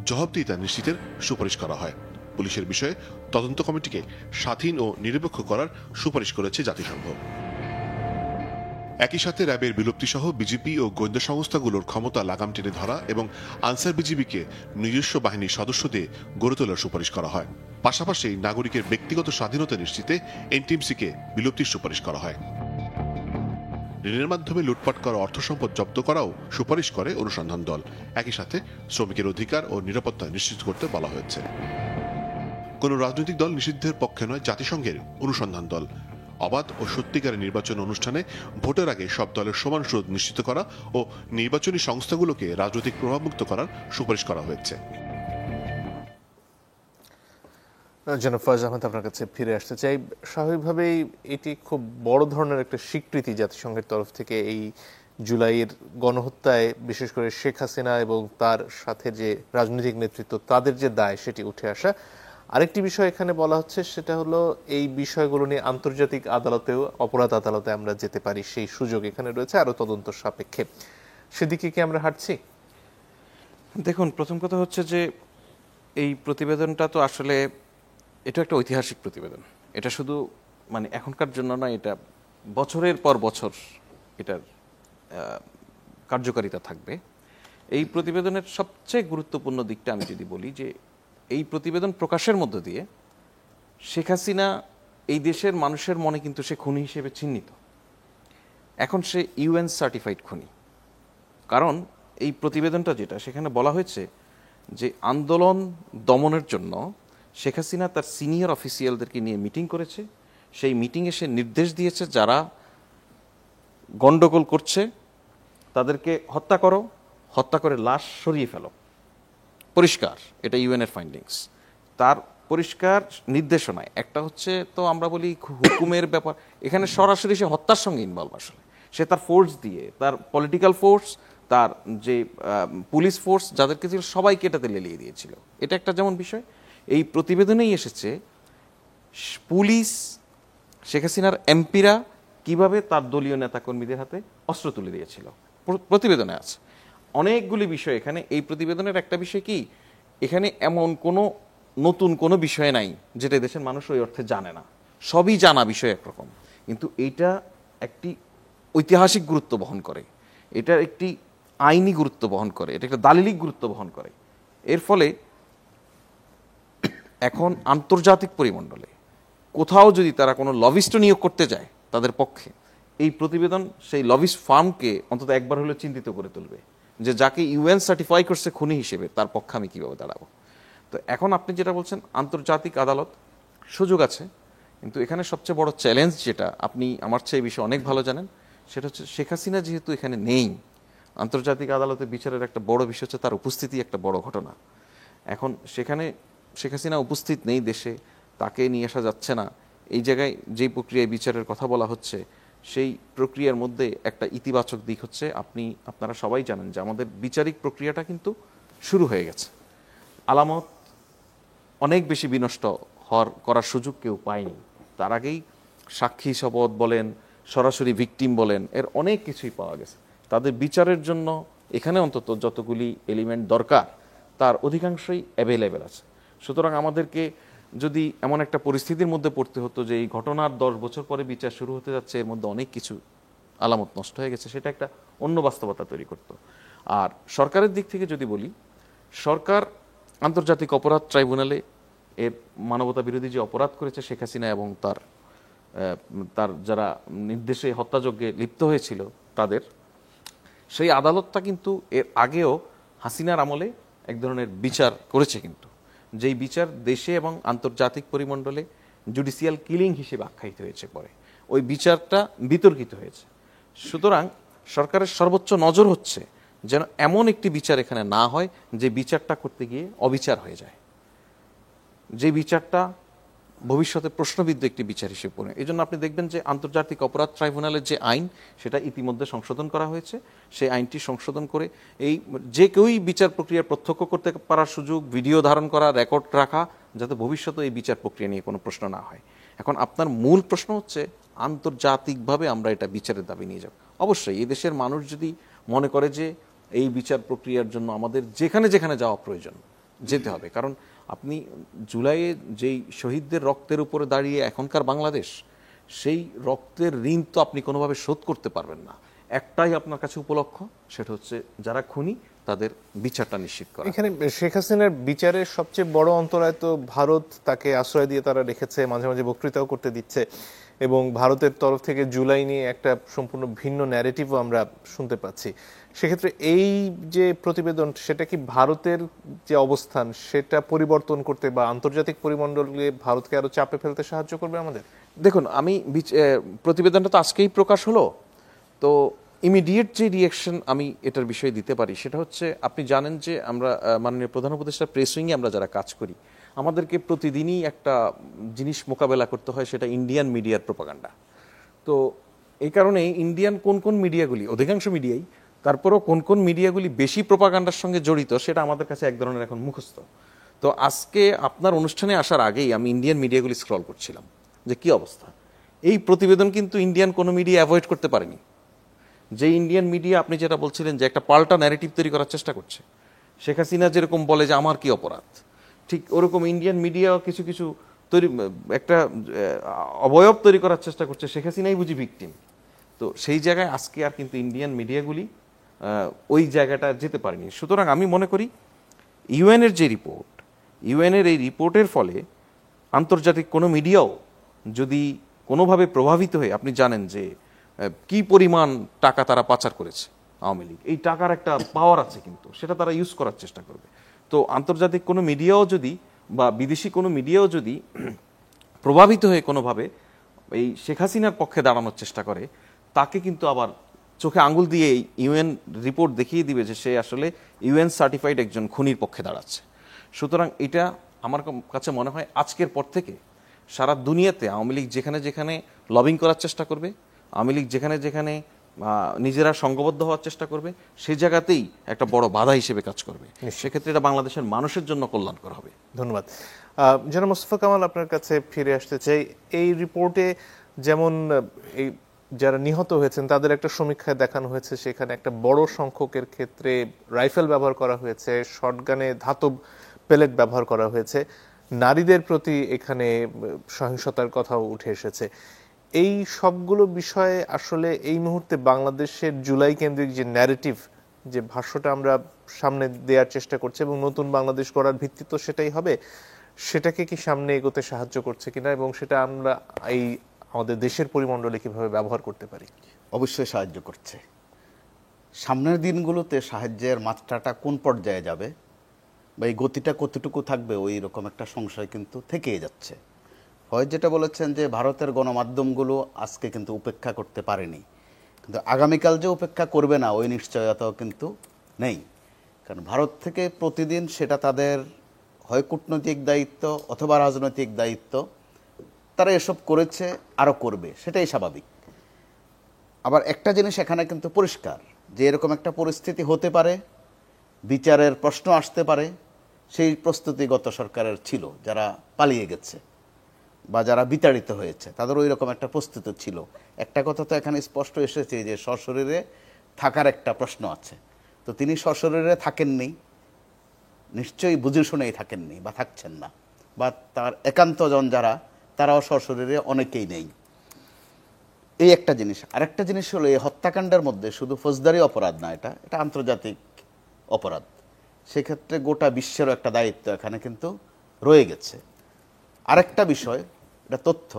জবাবদিহিতা নিশ্চিতের সুপারিশ করা হয়। পুলিশের বিষয়ে তদন্ত কমিটিকে স্বাধীন ও নিরপেক্ষ করার সুপারিশ করেছে জাতিসংঘ। একই সাথে র্যাবের বিলুপ্তি সহ বিজেপি ও গোয়েন্দা সংস্থাগুলোর ক্ষমতা লাগাম টেনে ধরা এবং আনসার বিজিবিকে নিজস্ব বাহিনীর সদস্য দিয়ে গড়ে তোলার সুপারিশ করা হয়। পাশাপাশি নাগরিকের ব্যক্তিগত স্বাধীনতা নিশ্চিতে এনটিএমসিকে বিলুপ্তির সুপারিশ করা হয়। ঋণের মাধ্যমে লুটপাট করা অর্থ সম্পদ জব্দ করাও সুপারিশ করে অনুসন্ধান দল। একই সাথে শ্রমিকের অধিকার ও নিরাপত্তা নিশ্চিত করতে বলা হয়েছে। কোন রাজনৈতিক দল নিষিদ্ধের পক্ষে নয় জাতিসংঘের অনুসন্ধান দল। অবাধ ও সত্যিকারের নির্বাচন অনুষ্ঠানে ভোটের আগে সব দলের সমান সুযোগ নিশ্চিত করা ও নির্বাচনী সংস্থাগুলোকে রাজনৈতিক প্রভাবমুক্ত করার সুপারিশ করা হয়েছে। জনাব ফয়েজ আহমেদ, আপনার কাছে ফিরে আসতে চাই। স্বাভাবিকভাবেই এটি খুব বড় ধরনের একটা স্বীকৃতি জাতিসংঘের তরফ থেকে এই জুলাইয়ের গণহত্যায়, বিশেষ করে শেখ হাসিনা এবং তার সাথে যে রাজনৈতিক নেতৃত্ব তাদের যে দায় সেটি উঠে আসা। আরেকটি বিষয় এখানে বলা হচ্ছে, সেটা হলো এই বিষয়গুলো নিয়ে আন্তর্জাতিক আদালতেও, অপরাধ আদালতে আমরা যেতে পারি, সেই সুযোগ এখানে রয়েছে আরো তদন্ত সাপেক্ষে। সেদিকে কি আমরা হাঁটছি? দেখুন, প্রথম কথা হচ্ছে যে এই প্রতিবেদনটা তো আসলে এটা একটা ঐতিহাসিক প্রতিবেদন। এটা শুধু মানে এখনকার জন্য নয়, এটা বছরের পর বছর এটার কার্যকারিতা থাকবে। এই প্রতিবেদনের সবচেয়ে গুরুত্বপূর্ণ দিকটা আমি যদি বলি, যে এই প্রতিবেদন প্রকাশের মধ্য দিয়ে শেখ হাসিনা এই দেশের মানুষের মনে কিন্তু সে খুনি হিসেবে চিহ্নিত। এখন সে ইউএন সার্টিফাইড খুনি। কারণ এই প্রতিবেদনটা যেটা, সেখানে বলা হয়েছে যে আন্দোলন দমনের জন্য শেখ হাসিনা তার সিনিয়র অফিসিয়ালদেরকে নিয়ে মিটিং করেছে। সেই মিটিংয়ে সে নির্দেশ দিয়েছে, যারা গন্ডগোল করছে তাদেরকে হত্যা করো, হত্যা করে লাশ সরিয়ে ফেলো। পরিষ্কার, এটা ইউএনের ফাইন্ডিংস। তার পরিষ্কার নির্দেশনায় একটা হচ্ছে, তো আমরা বলি হুকুমের ব্যাপার, এখানে সরাসরি সে হত্যার সঙ্গে ইনভলভ। আসলে সে তার ফোর্স দিয়ে, তার পলিটিক্যাল ফোর্স, তার যে পুলিশ ফোর্স যাদেরকে ছিল সবাইকে এটাতে লেলিয়ে দিয়েছিল। এটা একটা যেমন বিষয়। এই প্রতিবেদনেই এসেছে পুলিশ, শেখ হাসিনার এমপিরা কিভাবে তার দলীয় নেতাকর্মীদের হাতে অস্ত্র তুলে দিয়েছিল, প্রতিবেদনে আছে অনেকগুলি বিষয়। এখানে এই প্রতিবেদনের একটা বিষয় কি, এখানে এমন কোনো নতুন কোনো বিষয় নাই যেটা দেশের মানুষ ওই অর্থে জানে না, সবই জানা বিষয় একরকম, কিন্তু এইটা একটি ঐতিহাসিক গুরুত্ব বহন করে, এটার একটি আইনি গুরুত্ব বহন করে, এটা একটা দালিলিক গুরুত্ব বহন করে। এর ফলে এখন আন্তর্জাতিক পরিমণ্ডলে কোথাও যদি তারা কোনো লবিস্ট নিয়োগ করতে যায় তাদের পক্ষে, এই প্রতিবেদন সেই লবিস্ট ফার্মকে অন্তত একবার হলেও চিন্তিত করে তুলবে যে যাকে ইউএন সার্টিফাই করছে খুনি হিসেবে তার পক্ষে আমি কীভাবে দাঁড়াবো। তো এখন আপনি যেটা বলছেন আন্তর্জাতিক আদালত, সুযোগ আছে, কিন্তু এখানে সবচেয়ে বড় চ্যালেঞ্জ যেটা, আপনি আমার চেয়ে এই বিষয়ে অনেক ভালো জানেন, সেটা হচ্ছে শেখ হাসিনা যেহেতু এখানে নেই, আন্তর্জাতিক আদালতে বিচারের একটা বড় বিষয় হচ্ছে তার উপস্থিতি একটা বড় ঘটনা। এখন সেখানে শেখ হাসিনা উপস্থিত নেই দেশে, তাকে নিয়ে আসা যাচ্ছে না, এই জায়গায় যেই প্রক্রিয়ায় বিচারের কথা বলা হচ্ছে সেই প্রক্রিয়ার মধ্যে একটা ইতিবাচক দিক হচ্ছে, আপনারা সবাই জানেন যে আমাদের বিচারিক প্রক্রিয়াটা কিন্তু শুরু হয়ে গেছে। আলামত অনেক বেশি বিনষ্ট করার সুযোগ কেউ পায়নি। তার আগেই সাক্ষী শপথ বলেন, সরাসরি ভিকটিম বলেন, এর অনেক কিছুই পাওয়া গেছে। তাদের বিচারের জন্য এখানে অন্তত যতগুলি এলিমেন্ট দরকার তার অধিকাংশই অ্যাভেলেবেল আছে। সুতরাং আমাদেরকে যদি এমন একটা পরিস্থিতির মধ্যে পড়তে হতো যে এই ঘটনার 10 বছর পরে বিচার শুরু হতে যাচ্ছে, এর মধ্যে অনেক কিছু আলামত নষ্ট হয়ে গেছে, সেটা একটা অন্য বাস্তবতা তৈরি করত। আর সরকারের দিক থেকে যদি বলি, সরকার আন্তর্জাতিক অপরাধ ট্রাইব্যুনালে এর মানবতা বিরোধী যে অপরাধ করেছে শেখ হাসিনা এবং তার যারা নির্দেশে হত্যাযজ্ঞে লিপ্ত হয়েছিল তাদের, সেই আদালতটা কিন্তু এর আগেও হাসিনার আমলে এক ধরনের বিচার করেছে, কিন্তু যেই বিচার দেশে এবং আন্তর্জাতিক পরিমণ্ডলে জুডিশিয়াল কিলিং হিসেবে আখ্যায়িত হয়েছে পরে, ওই বিচারটা বিতর্কিত হয়েছে। সুতরাং সরকারের সর্বোচ্চ নজর হচ্ছে যেন এমন একটি বিচার এখানে না হয় যে বিচারটা করতে গিয়ে অবিচার হয়ে যায়, যে বিচারটা ভবিষ্যতে প্রশ্নবিদ্ধ একটি বিচার হিসেবে পড়ে। এই জন্য আপনি দেখবেন যে আন্তর্জাতিক অপরাধ ট্রাইব্যুনালের যে আইন, সেটা ইতিমধ্যে সংশোধন করা হয়েছে। সেই আইনটি সংশোধন করে এই যে কেউই বিচার প্রক্রিয়া প্রত্যক্ষ করতে পারার সুযোগ, ভিডিও ধারণ করা, রেকর্ড রাখা, যাতে ভবিষ্যতে এই বিচার প্রক্রিয়া নিয়ে কোনো প্রশ্ন না হয়। এখন আপনার মূল প্রশ্ন হচ্ছে আন্তর্জাতিকভাবে আমরা এটা বিচারের দাবি নিয়ে যাব। অবশ্যই এই দেশের মানুষ যদি মনে করে যে এই বিচার প্রক্রিয়ার জন্য আমাদের যেখানে যেখানে যাওয়া প্রয়োজন যেতে হবে, কারণ আপনি জুলাইয়ে যেই শহীদদের রক্তের উপরে দাঁড়িয়ে এখনকার বাংলাদেশ, সেই রক্তের ঋণ তো আপনি কোনোভাবে শোধ করতে পারবেন না। একটাই আপনার কাছে উপলক্ষ, সেটা হচ্ছে যারা খুনি তাদের বিচারটা নিশ্চিত করা। এখানে শেখ হাসিনার বিচারের সবচেয়ে বড় অন্তরায় তো ভারত তাকে আশ্রয় দিয়ে তারা রেখেছে, মাঝে মাঝে বক্তৃতাও করতে দিচ্ছে, এবং ভারতের তরফ থেকে জুলাই নিয়ে একটা সম্পূর্ণ ভিন্ন ন্যারেটিভও আমরা শুনতে পাচ্ছি। সেক্ষেত্রে এই যে প্রতিবেদন, সেটা কি ভারতের যে অবস্থান সেটা পরিবর্তন করতে বা আন্তর্জাতিক পরিমণ্ডলে ভারতকে আরো চাপে ফেলতে সাহায্য করবে আমাদের? দেখুন, আমি প্রতিবেদনটা তো আজকেই প্রকাশ হলো, তো ইমিডিয়েট যে রিয়াকশন আমি এটার বিষয়ে দিতে পারি সেটা হচ্ছে, আপনি জানেন যে আমরা মাননীয় প্রধান উপদেষ্টা প্রেস উইংয়ে আমরা যারা কাজ করি, আমাদেরকে প্রতিদিনই একটা জিনিস মোকাবেলা করতে হয়, সেটা ইন্ডিয়ান মিডিয়ার প্রোপাগান্ডা। তো এই কারণে ইন্ডিয়ান কোন কোন মিডিয়াগুলি, অধিকাংশ মিডিয়াই, তারপরেও কোন কোন মিডিয়াগুলি বেশি প্রোপাগান্ডার সঙ্গে জড়িত সেটা আমাদের কাছে এক ধরনের এখন মুখস্থ। তো আজকে আপনার অনুষ্ঠানে আসার আগেই আমি ইন্ডিয়ান মিডিয়াগুলি স্ক্রল করছিলাম যে কি অবস্থা। এই প্রতিবেদন কিন্তু ইন্ডিয়ান কোনো মিডিয়া অ্যাভয়েড করতে পারেনি। যে ইন্ডিয়ান মিডিয়া আপনি যেটা বলছিলেন যে একটা পাল্টা ন্যারেটিভ তৈরি করার চেষ্টা করছে, শেখ হাসিনা যেরকম বলে যে আমার কি অপরাধ, ঠিক ওরকম ইন্ডিয়ান মিডিয়া কিছু কিছু একটা অবয়ব তৈরি করার চেষ্টা করছে, শেখ হাসিনাই বুঝি ভিকটিম। তো সেই জায়গায় আজকে আর কিন্তু ইন্ডিয়ান মিডিয়াগুলি ওই জায়গাটা যেতে পারেনি। সুতরাং আমি মনে করি ইউএনের যে রিপোর্ট, ইউএনের এই রিপোর্টের ফলে আন্তর্জাতিক কোনো মিডিয়াও যদি কোনোভাবে প্রভাবিত হয়ে, আপনি জানেন যে কি পরিমাণ টাকা তারা পাচার করেছে আওয়ামী লীগ, এই টাকার একটা পাওয়ার আছে, কিন্তু সেটা তারা ইউজ করার চেষ্টা করবে। তো আন্তর্জাতিক কোনো মিডিয়াও যদি বা বিদেশি কোনো মিডিয়াও যদি প্রভাবিত হয়ে কোনোভাবে এই শেখ হাসিনার পক্ষে দাঁড়ানোর চেষ্টা করে, তাকে কিন্তু আবার চোখে আঙ্গুল দিয়ে ইউএন রিপোর্ট দেখিয়ে দিবে যে সে আসলে ইউএন সার্টিফাইড একজন খুনির পক্ষে দাঁড়াচ্ছে। সুতরাং এটা আমার কাছে মনে হয় আজকের পর থেকে সারা দুনিয়াতে আওয়ামী লীগ যেখানে যেখানে লবিং করার চেষ্টা করবে, আওয়ামী লীগ যেখানে যেখানে নিজেরা সংঘবদ্ধ হওয়ার চেষ্টা করবে, সেই জায়গাতেই একটা বড় বাধা হিসেবে কাজ করবে। সেক্ষেত্রে এটা বাংলাদেশের মানুষের জন্য কল্যাণকর হবে। ধন্যবাদ। জনাব মোস্তফা কামাল, আপনার কাছে ফিরে আসতে চাই। এই রিপোর্টে যেমন এই যারা নিহত হয়েছেন তাদের একটা সমীক্ষায় দেখানো হয়েছে, সেখানে একটা বড় সংখ্যকের ক্ষেত্রে রাইফেল ব্যবহার করা হয়েছে, শটগানে ধাতব পেলেট ব্যবহার করা হয়েছে, নারীদের প্রতি এখানে সহিংসতার কথাও উঠে এসেছে। এই সবগুলো বিষয়ে আসলে এই মুহূর্তে বাংলাদেশের জুলাই কেন্দ্রিক যে ন্যারেটিভ, যে ভাষ্যটা আমরা সামনে দেওয়ার চেষ্টা করছি এবং নতুন বাংলাদেশ গড়ার ভিত্তি তো সেটাই হবে, সেটাকে কি সামনে এগোতে সাহায্য করছে কিনা এবং সেটা আমরা এই আমাদের দেশের পরিমণ্ডলে কিভাবে ব্যবহার করতে পারি? অবশ্যই সাহায্য করছে। সামনের দিনগুলোতে সাহায্যের মাত্রাটা কোন পর্যায়ে যাবে বা এই গতিটা কতটুকু থাকবে, ওই রকম একটা সংশয় কিন্তু থেকেই যাচ্ছে। হয় যেটা বলেছেন যে ভারতের গণমাধ্যমগুলো আজকে কিন্তু উপেক্ষা করতে পারেনি, কিন্তু আগামীকাল যে উপেক্ষা করবে না ওই নিশ্চয়তাও কিন্তু নেই। কারণ ভারত থেকে প্রতিদিন সেটা তাদের হয় কূটনৈতিক দায়িত্ব অথবা রাজনৈতিক দায়িত্ব, তারা এসব করেছে, আরও করবে, সেটাই স্বাভাবিক। আবার একটা জিনিস এখানে কিন্তু পরিষ্কার যে এরকম একটা পরিস্থিতি হতে পারে, বিচারের প্রশ্ন আসতে পারে, সেই প্রস্তুতি গত সরকারের ছিল। যারা পালিয়ে গেছে বা যারা বিতাড়িত হয়েছে তাদের ওই রকম একটা প্রস্তুতি ছিল। একটা কথা তো এখানে স্পষ্ট এসেছে যে সশরীরে থাকার একটা প্রশ্ন আছে। তো তিনি সশরীরে থাকেননি, নিশ্চয়ই বুঝে শুনেই থাকেননি বা থাকছেন না, বা তার একান্তজন যারা তারাও সশরীরে অনেকেই নেই। এই একটা জিনিস। আরেকটা জিনিস হলো এই হত্যাকাণ্ডের মধ্যে শুধু ফৌজদারি অপরাধ না, এটা আন্তর্জাতিক অপরাধ। সেক্ষেত্রে গোটা বিশ্বেরও একটা দায়িত্ব এখানে কিন্তু রয়ে গেছে। আরেকটা বিষয়, এটা তথ্য,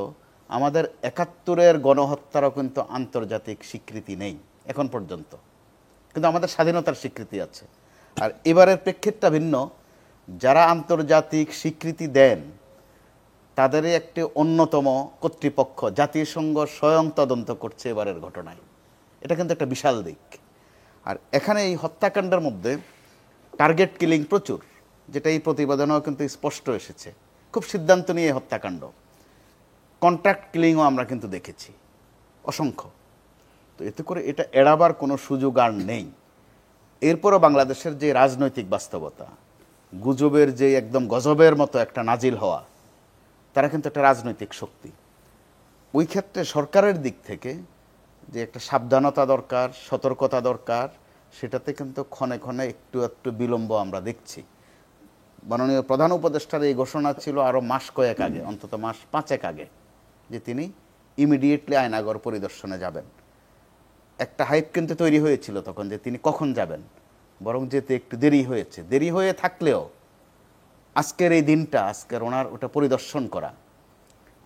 আমাদের ৭১-এর গণহত্যারও কিন্তু আন্তর্জাতিক স্বীকৃতি নেই এখন পর্যন্ত, কিন্তু আমাদের স্বাধীনতার স্বীকৃতি আছে। আর এবারের প্রেক্ষিতটা ভিন্ন। যারা আন্তর্জাতিক স্বীকৃতি দেন তাদেরই একটি অন্যতম কর্তৃপক্ষ জাতিসংঘ স্বয়ং তদন্ত করছে এবারের ঘটনায়। এটা কিন্তু একটা বিশাল দিক। আর এখানে এই হত্যাকাণ্ডের মধ্যে টার্গেট কিলিং প্রচুর, যেটা এই প্রতিবেদনেও কিন্তু স্পষ্ট এসেছে। খুব সিদ্ধান্ত নিয়ে হত্যাকাণ্ড। কন্ট্রাক্ট কিলিংও আমরা কিন্তু দেখেছি অসংখ্য। তো এতে করে এটা এড়াবার কোনো সুযোগ আর নেই। এরপরও বাংলাদেশের যে রাজনৈতিক বাস্তবতা, গুজবের যে একদম গজবের মতো একটা নাজিল হওয়া, তারা কিন্তু একটা রাজনৈতিক শক্তি। ওই ক্ষেত্রে সরকারের দিক থেকে যে একটা সাবধানতা দরকার, সতর্কতা দরকার, সেটাতে কিন্তু ক্ষণে ক্ষণে একটু একটু বিলম্ব আমরা দেখছি। মাননীয় প্রধান উপদেষ্টার এই ঘোষণা ছিল আরও মাস কয়েক আগে, অন্তত মাস 5 আগে, যে তিনি ইমিডিয়েটলি আয়নাগর পরিদর্শনে যাবেন। একটা হাইপ কিন্তু তৈরি হয়েছিল তখন যে তিনি কখন যাবেন, বরং যেতে একটু দেরি হয়েছে। দেরি হয়ে থাকলেও আজকের এই দিনটা, আজকের ওনার ওটা পরিদর্শন করা,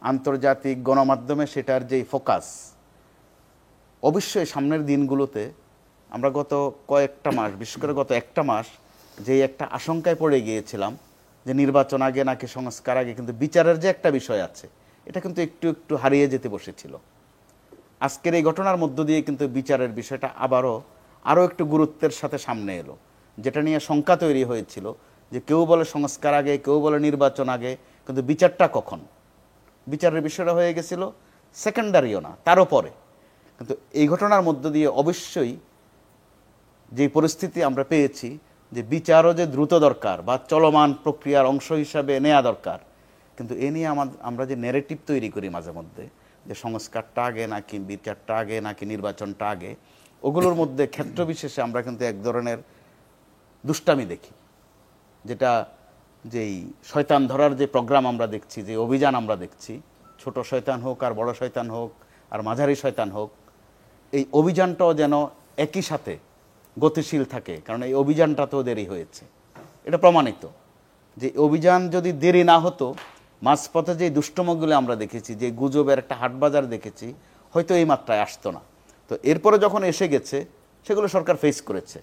আন্তর্জাতিক গণমাধ্যমে সেটার যেই ফোকাস, অবশ্যই সামনের দিনগুলোতে আমরা গত কয়েকটা মাস, বিশেষ করে গত একটা মাস, যেই একটা আশঙ্কায় পড়ে গিয়েছিলাম যে নির্বাচন আগে নাকি সংস্কার আগে, কিন্তু বিচারের যে একটা বিষয় আছে এটা কিন্তু একটু একটু হারিয়ে যেতে বসেছিল। আজকের এই ঘটনার মধ্য দিয়ে কিন্তু বিচারের বিষয়টা আরও একটু গুরুত্বের সাথে সামনে এলো, যেটা নিয়ে শঙ্কা তৈরি হয়েছিল যে কেউ বলে সংস্কার আগে, কেউ বলে নির্বাচন আগে, কিন্তু বিচারটা কখন? বিচারের বিষয়টা হয়ে গেছিল সেকেন্ডারিও না, তারও পরে। কিন্তু এই ঘটনার মধ্য দিয়ে অবশ্যই যে পরিস্থিতি আমরা পেয়েছি যে বিচারও যে দ্রুত দরকার বা চলমান প্রক্রিয়ার অংশ হিসাবে নেওয়া দরকার, কিন্তু এ নিয়ে আমরা যে ন্যারেটিভ তৈরি করি মাঝে মধ্যে যে সংস্কারটা আগে নাকি বিচারটা আগে নাকি নির্বাচনটা আগে, ওগুলোর মধ্যে ক্ষেত্র বিশেষে আমরা কিন্তু এক ধরনের দুষ্টামি দেখি, যেটা যেই শয়তান ধরার যে প্রোগ্রাম আমরা দেখছি, যে অভিযান আমরা দেখছি, ছোট শয়তান হোক আর বড় শয়তান হোক আর মাঝারি শয়তান হোক, এই অভিযানটাও যেন একই সাথে গতিশীল থাকে। কারণ এই অভিযানটা তো দেরি হয়েছে, এটা প্রমাণিত। যে অভিযান যদি দেরি না হতো, মাঝপথে যে দুষ্টমগুলো আমরা দেখেছি, যে গুজবের একটা হাটবাজার দেখেছি, হয়তো এই মাত্রায় আসতো না। তো এরপরে যখন এসে গেছে, সেগুলো সরকার ফেস করেছে,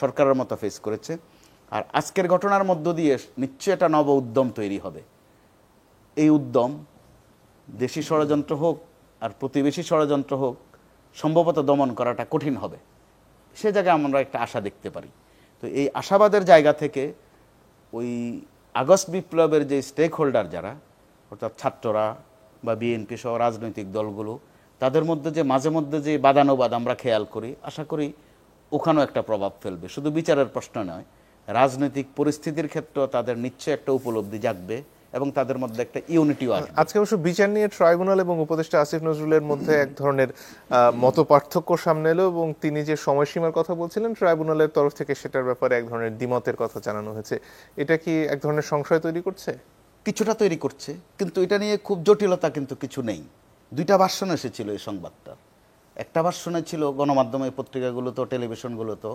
সরকারের মতো ফেস করেছে। আর আজকের ঘটনার মধ্য দিয়ে নিশ্চয়ই একটা নব উদ্যম তৈরি হবে। এই উদ্যম দেশি ষড়যন্ত্র হোক আর প্রতিবেশী ষড়যন্ত্র হোক, সম্ভবত দমন করাটা কঠিন হবে। সে জায়গায় আমরা একটা আশা দেখতে পারি। তো এই আশাবাদের জায়গা থেকে ওই আগস্ট বিপ্লবের যে স্টেক হোল্ডার যারা, অর্থাৎ ছাত্ররা বা বিএনপি সহ রাজনৈতিক দলগুলো, তাদের মধ্যে যে মাঝে মধ্যে যে বাদানুবাদ আমরা খেয়াল করি, আশা করি ওখানেও একটা প্রভাব ফেলবে। শুধু বিচারের প্রশ্ন নয়, রাজনৈতিক পরিস্থিতির ক্ষেত্রেও তাদের নিশ্চয় একটা উপলব্ধি জাগবে এবং তাদের মধ্যে একটা ইউনিটিও আসবে। আজকে অবশ্য বিচার নিয়ে ট্রাইব্যুনাল এবং উপদেষ্টা আসিফ নজরুলের মধ্যে এক ধরনের মত পার্থক্য সামনে এলো এবং তিনি যে সময়সীমার কথা বলছিলেন ট্রাইব্যুনালের তরফ থেকে সেটার ব্যাপারে এক ধরনের দ্বিমতের কথা জানানো হয়েছে। এটা কি এক ধরনের সংশয় তৈরি করছে? কিছুটা তৈরি করছে, কিন্তু এটা নিয়ে খুব জটিলতা কিন্তু কিছু নেই। দুইটা ভার্সন এসেছিল এই সংবাদটার। একটা ভার্সনে ছিল গণমাধ্যমে, পত্রিকাগুলোতে, টেলিভিশনগুলোতে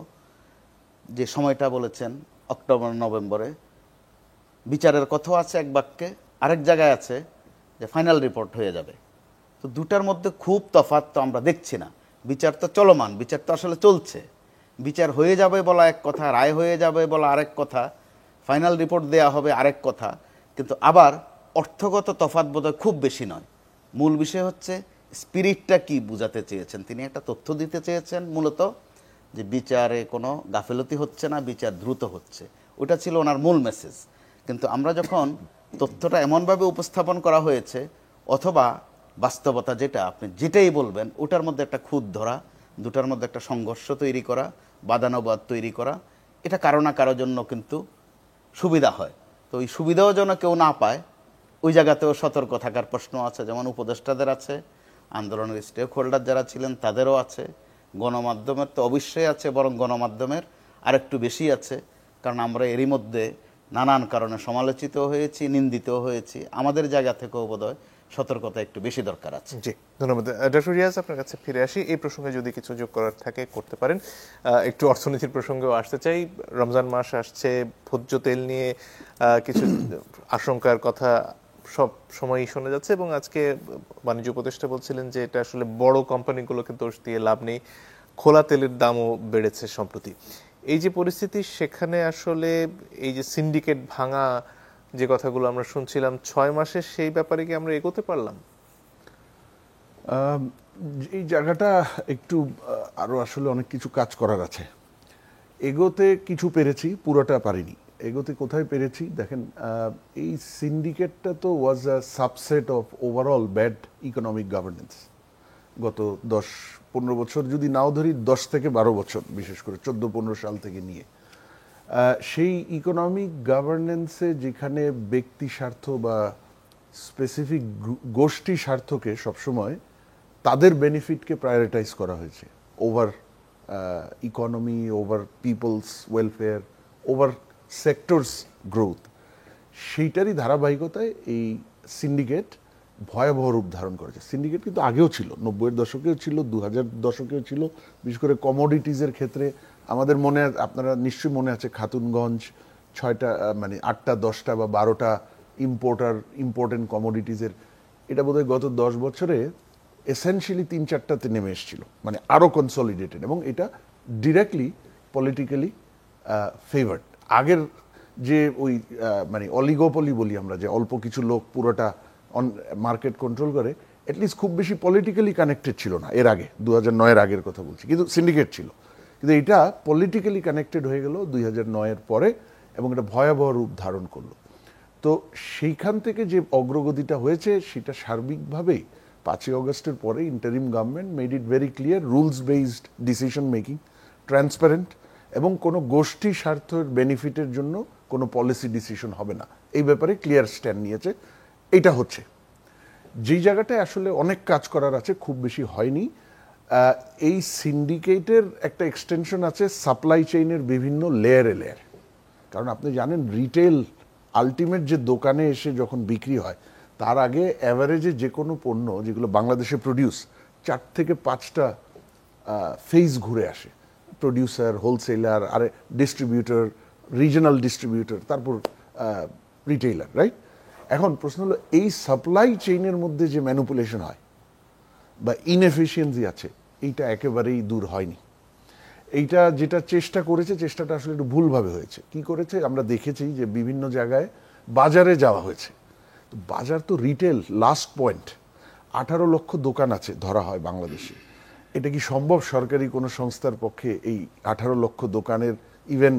যে সময়টা বলেছেন অক্টোবর নভেম্বরে, বিচারের কথাও আছে এক বাক্যে, আরেক জায়গায় আছে যে ফাইনাল রিপোর্ট হয়ে যাবে। তো দুটার মধ্যে খুব তফাৎ তো আমরা দেখছি না। বিচার তো চলমান, বিচার তো আসলে চলছে। বিচার হয়ে যাবে বলা এক কথা, রায় হয়ে যাবে বলা আরেক কথা, ফাইনাল রিপোর্ট দেয়া হবে আরেক কথা। কিন্তু আবার অর্থগত তফাৎ বোধহয় খুব বেশি নয়। মূল বিষয় হচ্ছে স্পিরিটটা কি বুঝাতে চেয়েছেন তিনি। একটা তথ্য দিতে চেয়েছেন মূলত যে বিচারে কোনো গাফেলতি হচ্ছে না, বিচার দ্রুত হচ্ছে। ওটা ছিল ওনার মূল মেসেজ। কিন্তু আমরা যখন তথ্যটা এমনভাবে উপস্থাপন করা হয়েছে, অথবা বাস্তবতা যেটা, আপনি যেটাই বলবেন ওটার মধ্যে একটা খুঁত ধরা, দুটার মধ্যে একটা সংঘর্ষ তৈরি করা, বাদানুবাদ তৈরি করা, এটা কারো না কারোর জন্য কিন্তু সুবিধা হয়। তো ওই সুবিধাও যেন কেউ না পায়, ওই জায়গাতেও সতর্ক থাকার প্রশ্ন আছে। যেমন উপদেষ্টাদের আছে, আন্দোলনের স্টেক হোল্ডার যারা ছিলেন তাদেরও আছে, গণমাধ্যমের তো অবশ্যই আছে, বরং গণমাধ্যমের আরেকটু বেশি আছে। কারণ আমরা এরই মধ্যে নানান কারণে সমালোচিত হয়েছি, নিন্দিত হয়েছি। আমাদের জায়গা থেকেও বোধহয় সতর্কতা একটু বেশি দরকার আছে। জি, ধন্যবাদ। ডক্টর রিয়াজ, আপনার কাছে ফিরে আসি। এই প্রসঙ্গে যদি কিছু যোগ করার থাকে করতে পারেন। একটু অর্থনীতির প্রসঙ্গেও আসতে চাই। রমজান মাস আসছে, ভোজ্য তেল নিয়ে কিছু আশঙ্কার কথা সব সময়ই শোনা যাচ্ছে এবং আজকে বাণিজ্য উপদেষ্টা বলছিলেন যে এটা আসলে বড় কোম্পানিগুলোকে দোষ দিয়ে লাভ নেই, খোলা তেলের দামও বেড়েছে সম্প্রতি। এই যে পরিস্থিতি, সেখানে আসলে এই যে সিন্ডিকেট ভাঙা যে কথাগুলো আমরা শুনছিলাম 6 মাসে, সেই ব্যাপারে কি আমরা এগোতে পারলাম? এই জায়গাটা একটু আরো আসলে অনেক কিছু কাজ করার আছে। এগোতে কিছু পেরেছি, পুরোটা পারিনি। এগোতে কোথায় পেরেছি দেখেন, এই সিন্ডিকেটটা তো was a subset of overall bad economic governance. গত 10-15 বছর, যদি নাও ধরি 10 থেকে 12 বছর, বিশেষ করে 14-15 সাল থেকে নিয়ে, সেই ইকোনমিক গভর্নেন্সে যেখানে ব্যক্তি স্বার্থ বা স্পেসিফিক গোষ্ঠী স্বার্থকে সবসময় তাদের বেনিফিটকে প্রায়োরিটাইজ করা হয়েছে over economy, over people's welfare, over sectors growth, সেইটারই ধারাবাহিকতায় এই সিন্ডিকেট ভয়াবহ রূপ ধারণ করেছে। সিন্ডিকেট কিন্তু আগেও ছিল, 90-এর দশকেও ছিল, 2000 দশকেও ছিল। বিশেষ করে কমোডিটিজের ক্ষেত্রে আমাদের মনে, আপনারা নিশ্চয়ই মনে আছে, খাতুনগঞ্জ 8টা 10টা বা 12টা ইম্পর্টেন্ট কমোডিটিজের, এটা বোধহয় গত 10 বছরে এসেনশিয়ালি 3-4টাতে নেমে এসেছিল, মানে আরো কনসলিডেটেড, এবং এটা ডিরেক্টলি পলিটিক্যালি ফেভার্ড। আগের যে ওই মানে অলিগোপলি বলি আমরা, যে অল্প কিছু লোক পুরোটা মার্কেট কন্ট্রোল করে, অ্যাটলিস্ট খুব বেশি পলিটিক্যালি কানেক্টেড ছিল না এর আগে, 2009-এর আগের কথা বলছি, কিন্তু সিন্ডিকেট ছিল। কিন্তু এটা পলিটিক্যালি কানেক্টেড হয়ে গেল 2009-এর পরে এবং এটা ভয়াবহ রূপ ধারণ করলো। তো সেইখান থেকে যে অগ্রগতিটা হয়েছে সেটা সার্বিকভাবেই 5ই অগস্টের পরে interim government made it very clear, rules based decision making, transparent, এবং কোনো গোষ্ঠী স্বার্থের বেনিফিটের জন্য কোনো পলিসি ডিসিশন হবে না, এই ব্যাপারে ক্লিয়ার স্ট্যান্ড নিয়েছে। এটা হচ্ছে যেই জায়গাটায় আসলে অনেক কাজ করার আছে, খুব বেশি হয়নি। এই সিন্ডিকেটের একটা এক্সটেনশন আছে সাপ্লাই চেইনের বিভিন্ন লেয়ারে লেয়ার। কারণ আপনি জানেন, রিটেল আলটিমেট যে দোকানে এসে যখন বিক্রি হয়, তার আগে অ্যাভারেজে যে কোনো পণ্য যেগুলো বাংলাদেশে প্রডিউস, 4 থেকে 5টা ফেজ ঘুরে আসে। প্রডিউসার, হোলসেলার, আর ডিস্ট্রিবিউটর, রিজনাল ডিস্ট্রিবিউটর, তারপর রিটেইলার, রাইট? এখন প্রশ্ন হলো, এই সাপ্লাই চেইনের মধ্যে যে ম্যানিপুলেশন হয় বা ইনএফিসিয়েন্সি আছে, এইটা একেবারেই দূর হয়নি। এইটা যেটা চেষ্টা করেছে, চেষ্টাটা আসলে একটু ভুলভাবে হয়েছে। কি করেছে আমরা দেখেছি যে বিভিন্ন জায়গায় বাজারে যাওয়া হয়েছে। তো বাজার তো রিটেল লাস্ট পয়েন্ট, 18 লক্ষ দোকান আছে ধরা হয় বাংলাদেশে। এটা কি সম্ভব সরকারি কোনো সংস্থার পক্ষে এই 18 লক্ষ দোকানের ইভেন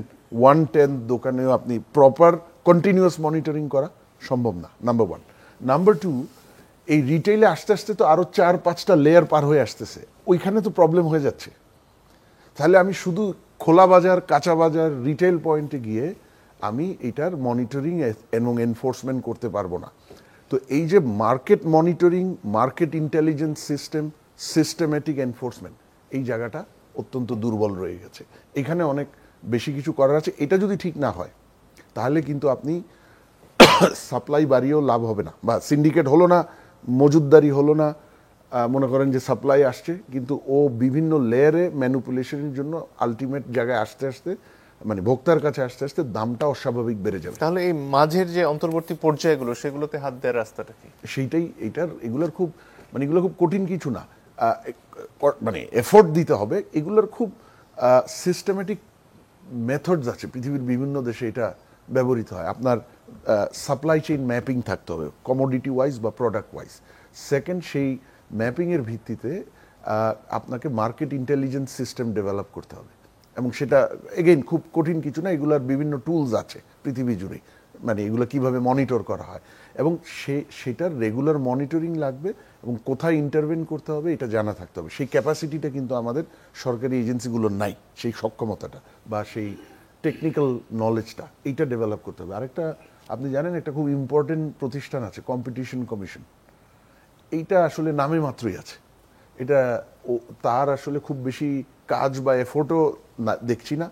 1/10 দোকানেও আপনি প্রপার কন্টিনিউয়াস মনিটরিং করা সম্ভব না, নাম্বার 1। নাম্বার 2, এই রিটেইলে আস্তে আস্তে তো আরো 4-5টা লেয়ার পার হয়ে আসতেছে, ওইখানে তো প্রবলেম হয়ে যাচ্ছে। তাহলে আমি শুধু খোলা বাজার, কাঁচা বাজার, রিটেল পয়েন্টে গিয়ে আমি এটার মনিটরিং এবং এনফোর্সমেন্ট করতে পারবো না। তো এই যে market monitoring, market intelligence system, systematic enforcement, এই জায়গাটা অত্যন্ত দুর্বল রয়ে গেছে। এখানে অনেক বেশি কিছু করার আছে। এটা যদি ঠিক না হয় তাহলে কিন্তু আপনি সাপ্লাই বাড়িয়েও লাভ হবে না, বা সিন্ডিকেট হলো না, মজুদদারি হলো না। মনে করেন যে সাপ্লাই আসছে, কিন্তু ও বিভিন্ন লেয়ারে ম্যানিপুলেশনের জন্য আলটিমেট জায়গায় আসতে আসতে, মানে ভোক্তার কাছে আসতে আসতে দামটা অস্বাভাবিক বেড়ে যাবে। তাহলে এই মাঝের যে অন্তর্বর্তী পর্যায়গুলো, সেগুলোতে হাত দেওয়ার রাস্তাটা কি? সেইটাই এগুলোর খুব, মানে এগুলো খুব কঠিন কিছু না, মানে এফোর্ট দিতে হবে। এগুলোর খুব সিস্টেমেটিক মেথডস আছে, পৃথিবীর বিভিন্ন দেশে এটা ব্যবহৃত হয়। আপনার সাপ্লাই চেইন ম্যাপিং থাকতে হবে, কমোডিটি ওয়াইজ বা প্রোডাক্ট ওয়াইজ। সেকেন্ড, সেই ম্যাপিংয়ের ভিত্তিতে আপনাকে মার্কেট ইন্টেলিজেন্স সিস্টেম ডেভেলপ করতে হবে, এবং সেটা এগেইন খুব কঠিন কিছু না। এগুলোর বিভিন্ন টুলস আছে পৃথিবী জুড়ে, মানে এগুলো কিভাবে মনিটর করা হয়, এবং সেটার রেগুলার মনিটরিং লাগবে, এবং কোথায় ইন্টারভেন করতে হবে এটা জানা থাকতে হবে। সেই ক্যাপাসিটিটা কিন্তু আমাদের সরকারি এজেন্সিগুলোর নাই, সেই সক্ষমতাটা বা সেই টেকনিক্যাল নলেজটা, এইটা ডেভেলপ করতে হবে। আরেকটা, আপনি জানেন একটা খুব ইম্পর্টেন্ট প্রতিষ্ঠান আছে, কম্পিটিশন কমিশন। এইটা আসলে নামে মাত্রই আছে, এটা তার আসলে খুব বেশি কাজ বা এফোর্টও দেখছি না।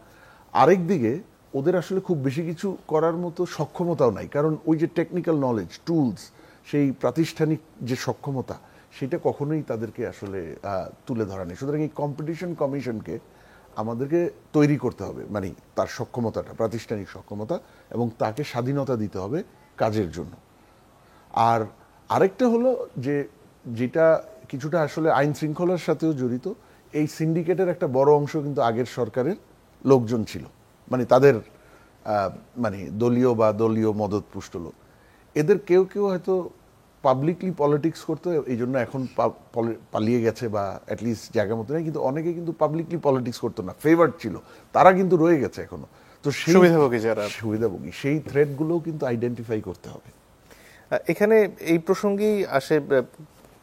আরেক দিকে ওদের আসলে খুব বেশি কিছু করার মতো সক্ষমতাও নাই, কারণ ওই যে টেকনিক্যাল নলেজ, টুলস, সেই প্রাতিষ্ঠানিক যে সক্ষমতা, সেটা কখনোই তাদেরকে আসলে তুলে ধরা নেই। সুতরাং এই কম্পিটিশন কমিশনকে আমাদেরকে তৈরি করতে হবে, মানে তার সক্ষমতাটা, প্রাতিষ্ঠানিক সক্ষমতা, এবং তাকে স্বাধীনতা দিতে হবে কাজের জন্য। আর আরেকটা হলো যে, যেটা কিছুটা আসলে আইন শৃঙ্খলার সাথেও জড়িত, এই সিন্ডিকেটের একটা বড় অংশ কিন্তু আগের সরকারের লোকজন ছিল, মানে তাদের মানে দলীয় মদতপুষ্ট লোক। এদের কেউ কেউ হয়তো পাবলিকলি পলিটিক্স করতো, এই জন্য এখন পালিয়ে গেছে বা অ্যাটলিস্ট জায়গা মতো নেই, কিন্তু অনেকে কিন্তু পাবলিকলি পলিটিক্স করতো না, ফেভার্ড ছিল, তারা কিন্তু রয়ে গেছে এখনো। তো সুবিধাভোগী সেই থ্রেটগুলোও কিন্তু আইডেন্টিফাই করতে হবে। এখানে এই প্রসঙ্গেই আসে,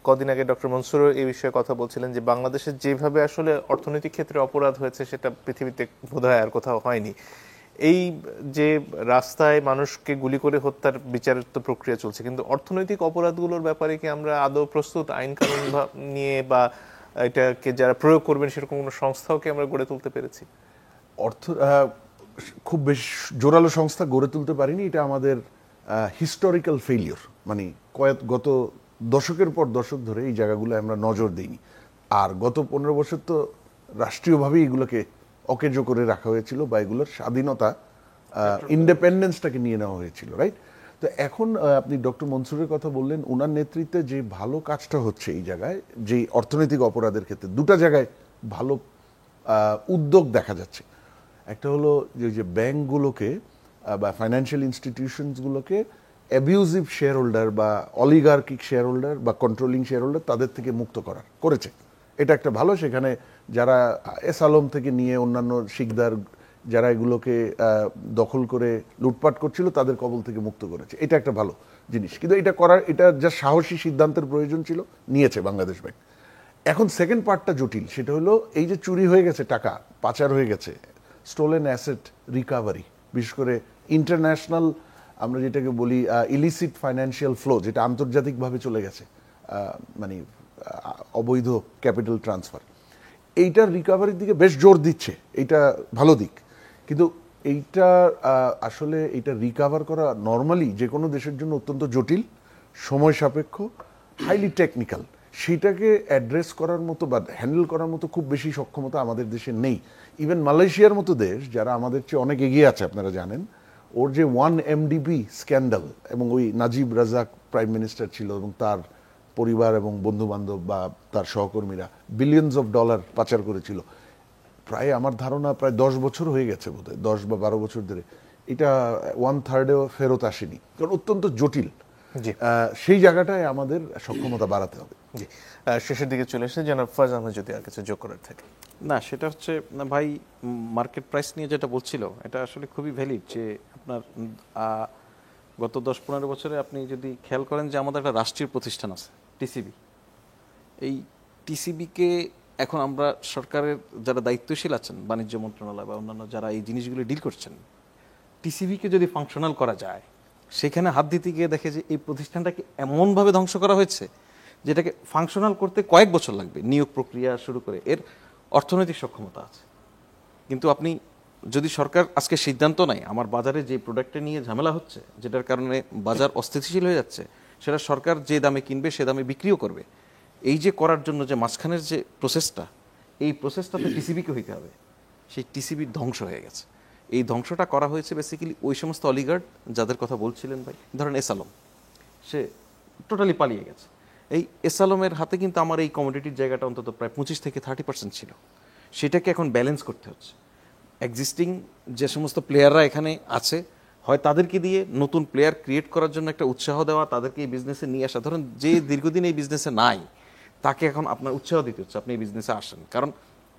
কদিন আগে ডক্টর মনসুর এই বিষয়ে কথা বলছিলেন যে বাংলাদেশের যেভাবে আসলে অর্থনৈতিক ক্ষেত্রে অপরাধ হয়েছে সেটা পৃথিবীতে বোধহয় আর কোথাও হয়নি। এই যে রাস্তায় মানুষকে গুলি করে হত্যার বিচারের তো প্রক্রিয়া চলছে, কিন্তু অর্থনৈতিক অপরাধগুলোর ব্যাপারে কি আমরা আদৌ প্রস্তুত? আইন কানুন নিয়ে বা এটাকে যারা প্রয়োগ করবেন সেরকম কোনো সংস্থাও কি আমরা গড়ে তুলতে পেরেছি? খুব বেশ জোরালো সংস্থা গড়ে তুলতে পারিনি, এটা আমাদের হিস্টোরিক্যাল ফেইলিওর। মানে গত দশকের পর দশক ধরে এই জায়গাগুলো আমরা নজর দিইনি। আর গত 15 বছর তো রাষ্ট্রীয়ভাবেই এগুলোকে অকেজ করে রাখা হয়েছিল, বা এগুলোর স্বাধীনতা, ইন্ডিপেন্ডেন্সটাকে নিয়ে নেওয়া হয়েছিল, রাইট? তো এখন আপনি ডক্টর মনসুরের কথা বললেন, ওনার নেতৃত্বে যে ভালো কাজটা হচ্ছে এই জায়গায়, যে অর্থনৈতিক অপরাধের ক্ষেত্রে দুটা জায়গায় ভালো উদ্যোগ দেখা যাচ্ছে। একটা হলো যে ব্যাংকগুলোকে বা ফাইন্যান্সিয়াল ইনস্টিটিউশনসগুলোকে অ্যাবিউজিভ শেয়ার হোল্ডার বা অলিগার্কিক শেয়ার হোল্ডার বা কন্ট্রোলিং শেয়ার হোল্ডার তাদের থেকে মুক্ত করেছে। এটা একটা ভালো, সেখানে যারা এস আলম থেকে নিয়ে অন্যান্য শিকদার যারা এগুলোকে দখল করে লুটপাট করছিল তাদের কবল থেকে মুক্ত করেছে। এটা একটা ভালো জিনিস, কিন্তু এটা যা সাহসী সিদ্ধান্তের প্রয়োজন ছিল, নিয়েছে বাংলাদেশ ব্যাংক। এখন সেকেন্ড পার্টটা জটিল, সেটা হলো এই যে চুরি হয়ে গেছে, টাকা পাচার হয়ে গেছে, স্টোলেন অ্যাসেট রিকাভারি, বিশেষ করে ইন্টারন্যাশনাল আমরা যেটাকে বলি ইলিসিট ফাইন্যান্সিয়াল ফ্লো, যেটা আন্তর্জাতিকভাবে চলে গেছে, মানে অবৈধ ক্যাপিটাল ট্রান্সফার, এইটার রিকাভারির দিকে বেশ জোর দিচ্ছে। এইটা ভালো দিক, কিন্তু এইটা আসলে এইটা রিকাভার করা নর্মালি যে কোনো দেশের জন্য অত্যন্ত জটিল, সময় সাপেক্ষ, হাইলি টেকনিক্যাল। সেইটাকে অ্যাড্রেস করার মতো বা হ্যান্ডেল করার মতো খুব বেশি সক্ষমতা আমাদের দেশে নেই। ইভেন মালয়েশিয়ার মতো দেশ, যারা আমাদের চেয়ে অনেক এগিয়ে আছে, আপনারা জানেন, ওর যে 1MDB স্ক্যান্ডাল, এবং ওই নাজিব রাজাক প্রাইম মিনিস্টার ছিল এবং তার পরিবার এবং বন্ধু বান্ধব বা তার সহকর্মীরা বিলিয়নস অফ ডলার পাচার করেছিল, প্রায় আমার ধারণা প্রায় 10 বছর হয়ে গেছে, বোধহয় 10 বা 12 বছর ধরে। এটা 1/3 ফেরত আসেনি, কারণ অত্যন্ত জটিল। সেই জায়গাটায় আমাদের সক্ষমতা বাড়াতে হবে। জি, শেষের দিকে চলে এসেছে, জনাব ফয়েজ আহমেদ যদি আর কিছু যোগ করার থাকে। না, সেটা হচ্ছে না ভাই, মার্কেট প্রাইস নিয়ে যেটা বলছিল এটা আসলে খুবই ভ্যালিড, যে আপনার গত 10-15 বছরে আপনি যদি খেয়াল করেন যে আমাদের একটা রাষ্ট্রীয় প্রতিষ্ঠান আছে টিসিবি। এই টিসিবিকে এখন আমরা সরকারের যারা দায়িত্বশীল আছেন, বাণিজ্য মন্ত্রণালয় বা অন্যান্য যারা এই জিনিসগুলো ডিল করছেন, টিসিবিকে যদি ফাংশনাল করা যায়, সেখানে হাত দিতে গিয়ে দেখে যে এই প্রতিষ্ঠানটাকে এমনভাবে ধ্বংস করা হয়েছে যেটাকে ফাংশনাল করতে কয়েক বছর লাগবে, নিয়োগ প্রক্রিয়া শুরু করে। এর অর্থনৈতিক সক্ষমতা আছে, কিন্তু আপনি যদি সরকার আজকে সিদ্ধান্ত নেয় আমার বাজারে যে প্রোডাক্টটা নিয়ে ঝামেলা হচ্ছে, যেটার কারণে বাজার অস্থিতিশীল হয়ে যাচ্ছে, সেটা সরকার যে দামে কিনবে সে দামে বিক্রিও করবে, এই যে করার জন্য যে মাঝখানের যে প্রসেসটা, এই প্রসেসটাতে টিসিবিকে হইতে হবে। সেই টিসিবির ধ্বংস হয়ে গেছে। এই ধ্বংসটা করা হয়েছে বেসিক্যালি ওই সমস্ত অলিগার্ড যাদের কথা বলছিলেন ভাই, ধরেন এস আলম, সে টোটালি পালিয়ে গেছে। এই এস আলমের হাতে কিন্তু আমার এই কমোডিটির জায়গাটা অন্তত প্রায় 25-30% ছিল। সেটাকে এখন ব্যালেন্স করতে হচ্ছে। এক্সিস্টিং যে সমস্ত প্লেয়াররা এখানে আছে, হয় তাদেরকে দিয়ে নতুন প্লেয়ার ক্রিয়েট করার জন্য একটা উৎসাহ দেওয়া, তাদেরকে এই বিজনেসে নিয়ে আসা। ধরেন যে দীর্ঘদিন এই বিজনেসে নাই, তাকে এখন আপনার উৎসাহ দিতে হচ্ছে, আপনি এই বিজনেসে আসেন। কারণ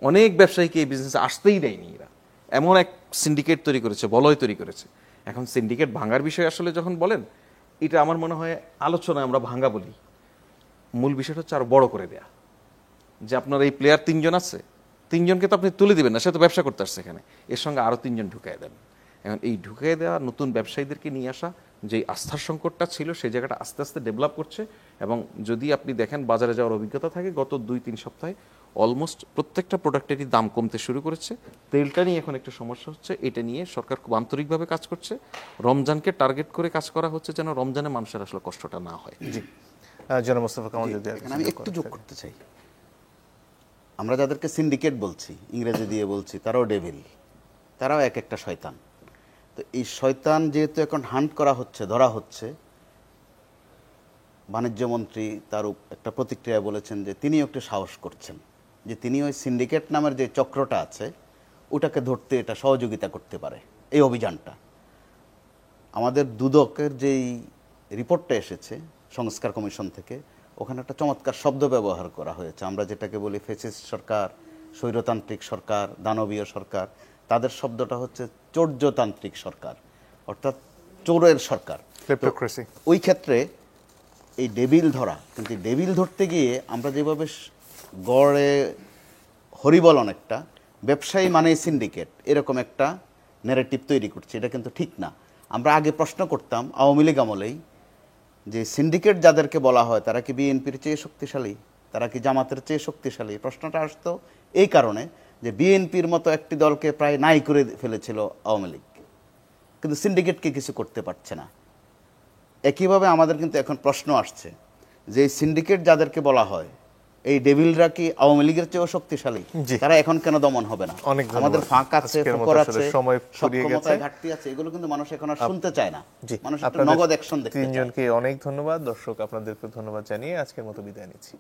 অনেক ব্যবসায়ীকে এই বিজনেসে আসতেই দেয়নি এরা, এমন এক সিন্ডিকেট তৈরি করেছে, বলয় তৈরি করেছে। এখন সিন্ডিকেট ভাঙার বিষয় আসলে যখন বলেন, এটা আমার মনে হয় আলোচনায় আমরা ভাঙা বলি, মূল বিষয়টা হচ্ছে আরো বড় করে দেয়া, যে আপনার এই প্লেয়ার 3 জন আছে, 3 জনকে তো আপনি তুলে দিবেন না, সে তো ব্যবসা করতে আসছে এখানে, এর সঙ্গে আরো 3 জন ঢুকাই দেন। এখন এই ঢুকিয়ে দেওয়া নতুন ব্যবসায়ীদেরকে নিয়ে আসা, যে আস্থার সংকটটা ছিল সেই জায়গাটা আস্তে আস্তে ডেভেলপ করছে। এবং যদি আপনি দেখেন বাজারে যাওয়ার অভিজ্ঞতা থাকে, গত 2-3 সপ্তাহে অলমোস্ট প্রত্যেকটা প্রোডাক্টেরই দাম কমতে শুরু করেছে। তেলটা নিয়ে এখন একটা সমস্যা হচ্ছে, এটা নিয়ে সরকার খুব আন্তরিকভাবে কাজ করছে। রমজানকে টার্গেট করে কাজ করা হচ্ছে যেন রমজানে মানুষের আসলে কষ্টটা না হয়। জি, জনাব মোস্তফা কামাল, যদি আমি একটু যোগ করতে চাই। আমরা যাদেরকে সিন্ডিকেট বলছি, ইংরেজি দিয়ে বলছি, তারাও ডেভিল, তারাও এক একটা শয়তান। তো এই শয়তান যেহেতু এখন হান্ট করা হচ্ছে, ধরা হচ্ছে, বাণিজ্যমন্ত্রী তার একটা প্রতিক্রিয়া বলেছেন যে তিনিও একটু সাহস করছেন, যে তিনি ওই সিন্ডিকেট নামের যে চক্রটা আছে ওটাকে ধরতে এটা সহযোগিতা করতে পারে এই অভিযানটা। আমাদের দুদকের যেই রিপোর্টটা এসেছে সংস্কার কমিশন থেকে, ওখানে একটা চমৎকার শব্দ ব্যবহার করা হয়েছে। আমরা যেটাকে বলি ফ্যাসিস্ট সরকার, স্বৈরতান্ত্রিক সরকার, দানবীয় সরকার, তাদের শব্দটা হচ্ছে চৌর্যতান্ত্রিক সরকার, অর্থাৎ চোরের সরকার। ওই ক্ষেত্রে এই ডেভিল ধরা, কিন্তু ডেভিল ধরতে গিয়ে আমরা যেভাবে গড়ে হরিবল অনেকটা ব্যবসায়ী মানে সিন্ডিকেট এরকম একটা ন্যারেটিভ তৈরি করছে, এটা কিন্তু ঠিক না। আমরা আগে প্রশ্ন করতাম আওয়ামী লীগ আমলেই যে সিন্ডিকেট যাদেরকে বলা হয় তারা কি বিএনপির চেয়ে শক্তিশালী, তারা কি জামাতের চেয়ে শক্তিশালী? প্রশ্নটা আসতো এই কারণে যে বিএনপির মতো একটি দলকে প্রায় নাই করে ফেলেছিল আওয়ামী লীগ, কিন্তু সিন্ডিকেটকে কিছু করতে পারছে না। একইভাবে আমাদের কিন্তু এখন প্রশ্ন আসছে যে সিন্ডিকেট যাদেরকে বলা হয়, এই ডেভিলরা কি আওয়ামী লীগের চেয়েও শক্তিশালী? তারা এখন কেন দমন হবে না? আমাদের ফাঁক আছে, ফোকর আছে, সক্ষমতায় ঘাটতি আছে, এগুলো কিন্তু মানুষ এখন আর শুনতে চায় না। মানুষ একটা নগদ অ্যাকশন দেখতে চায়। তিনজনকে অনেক ধন্যবাদ। দর্শক আপনাদেরকে ধন্যবাদ জানিয়ে আজকের মতো বিদায় নিচ্ছি।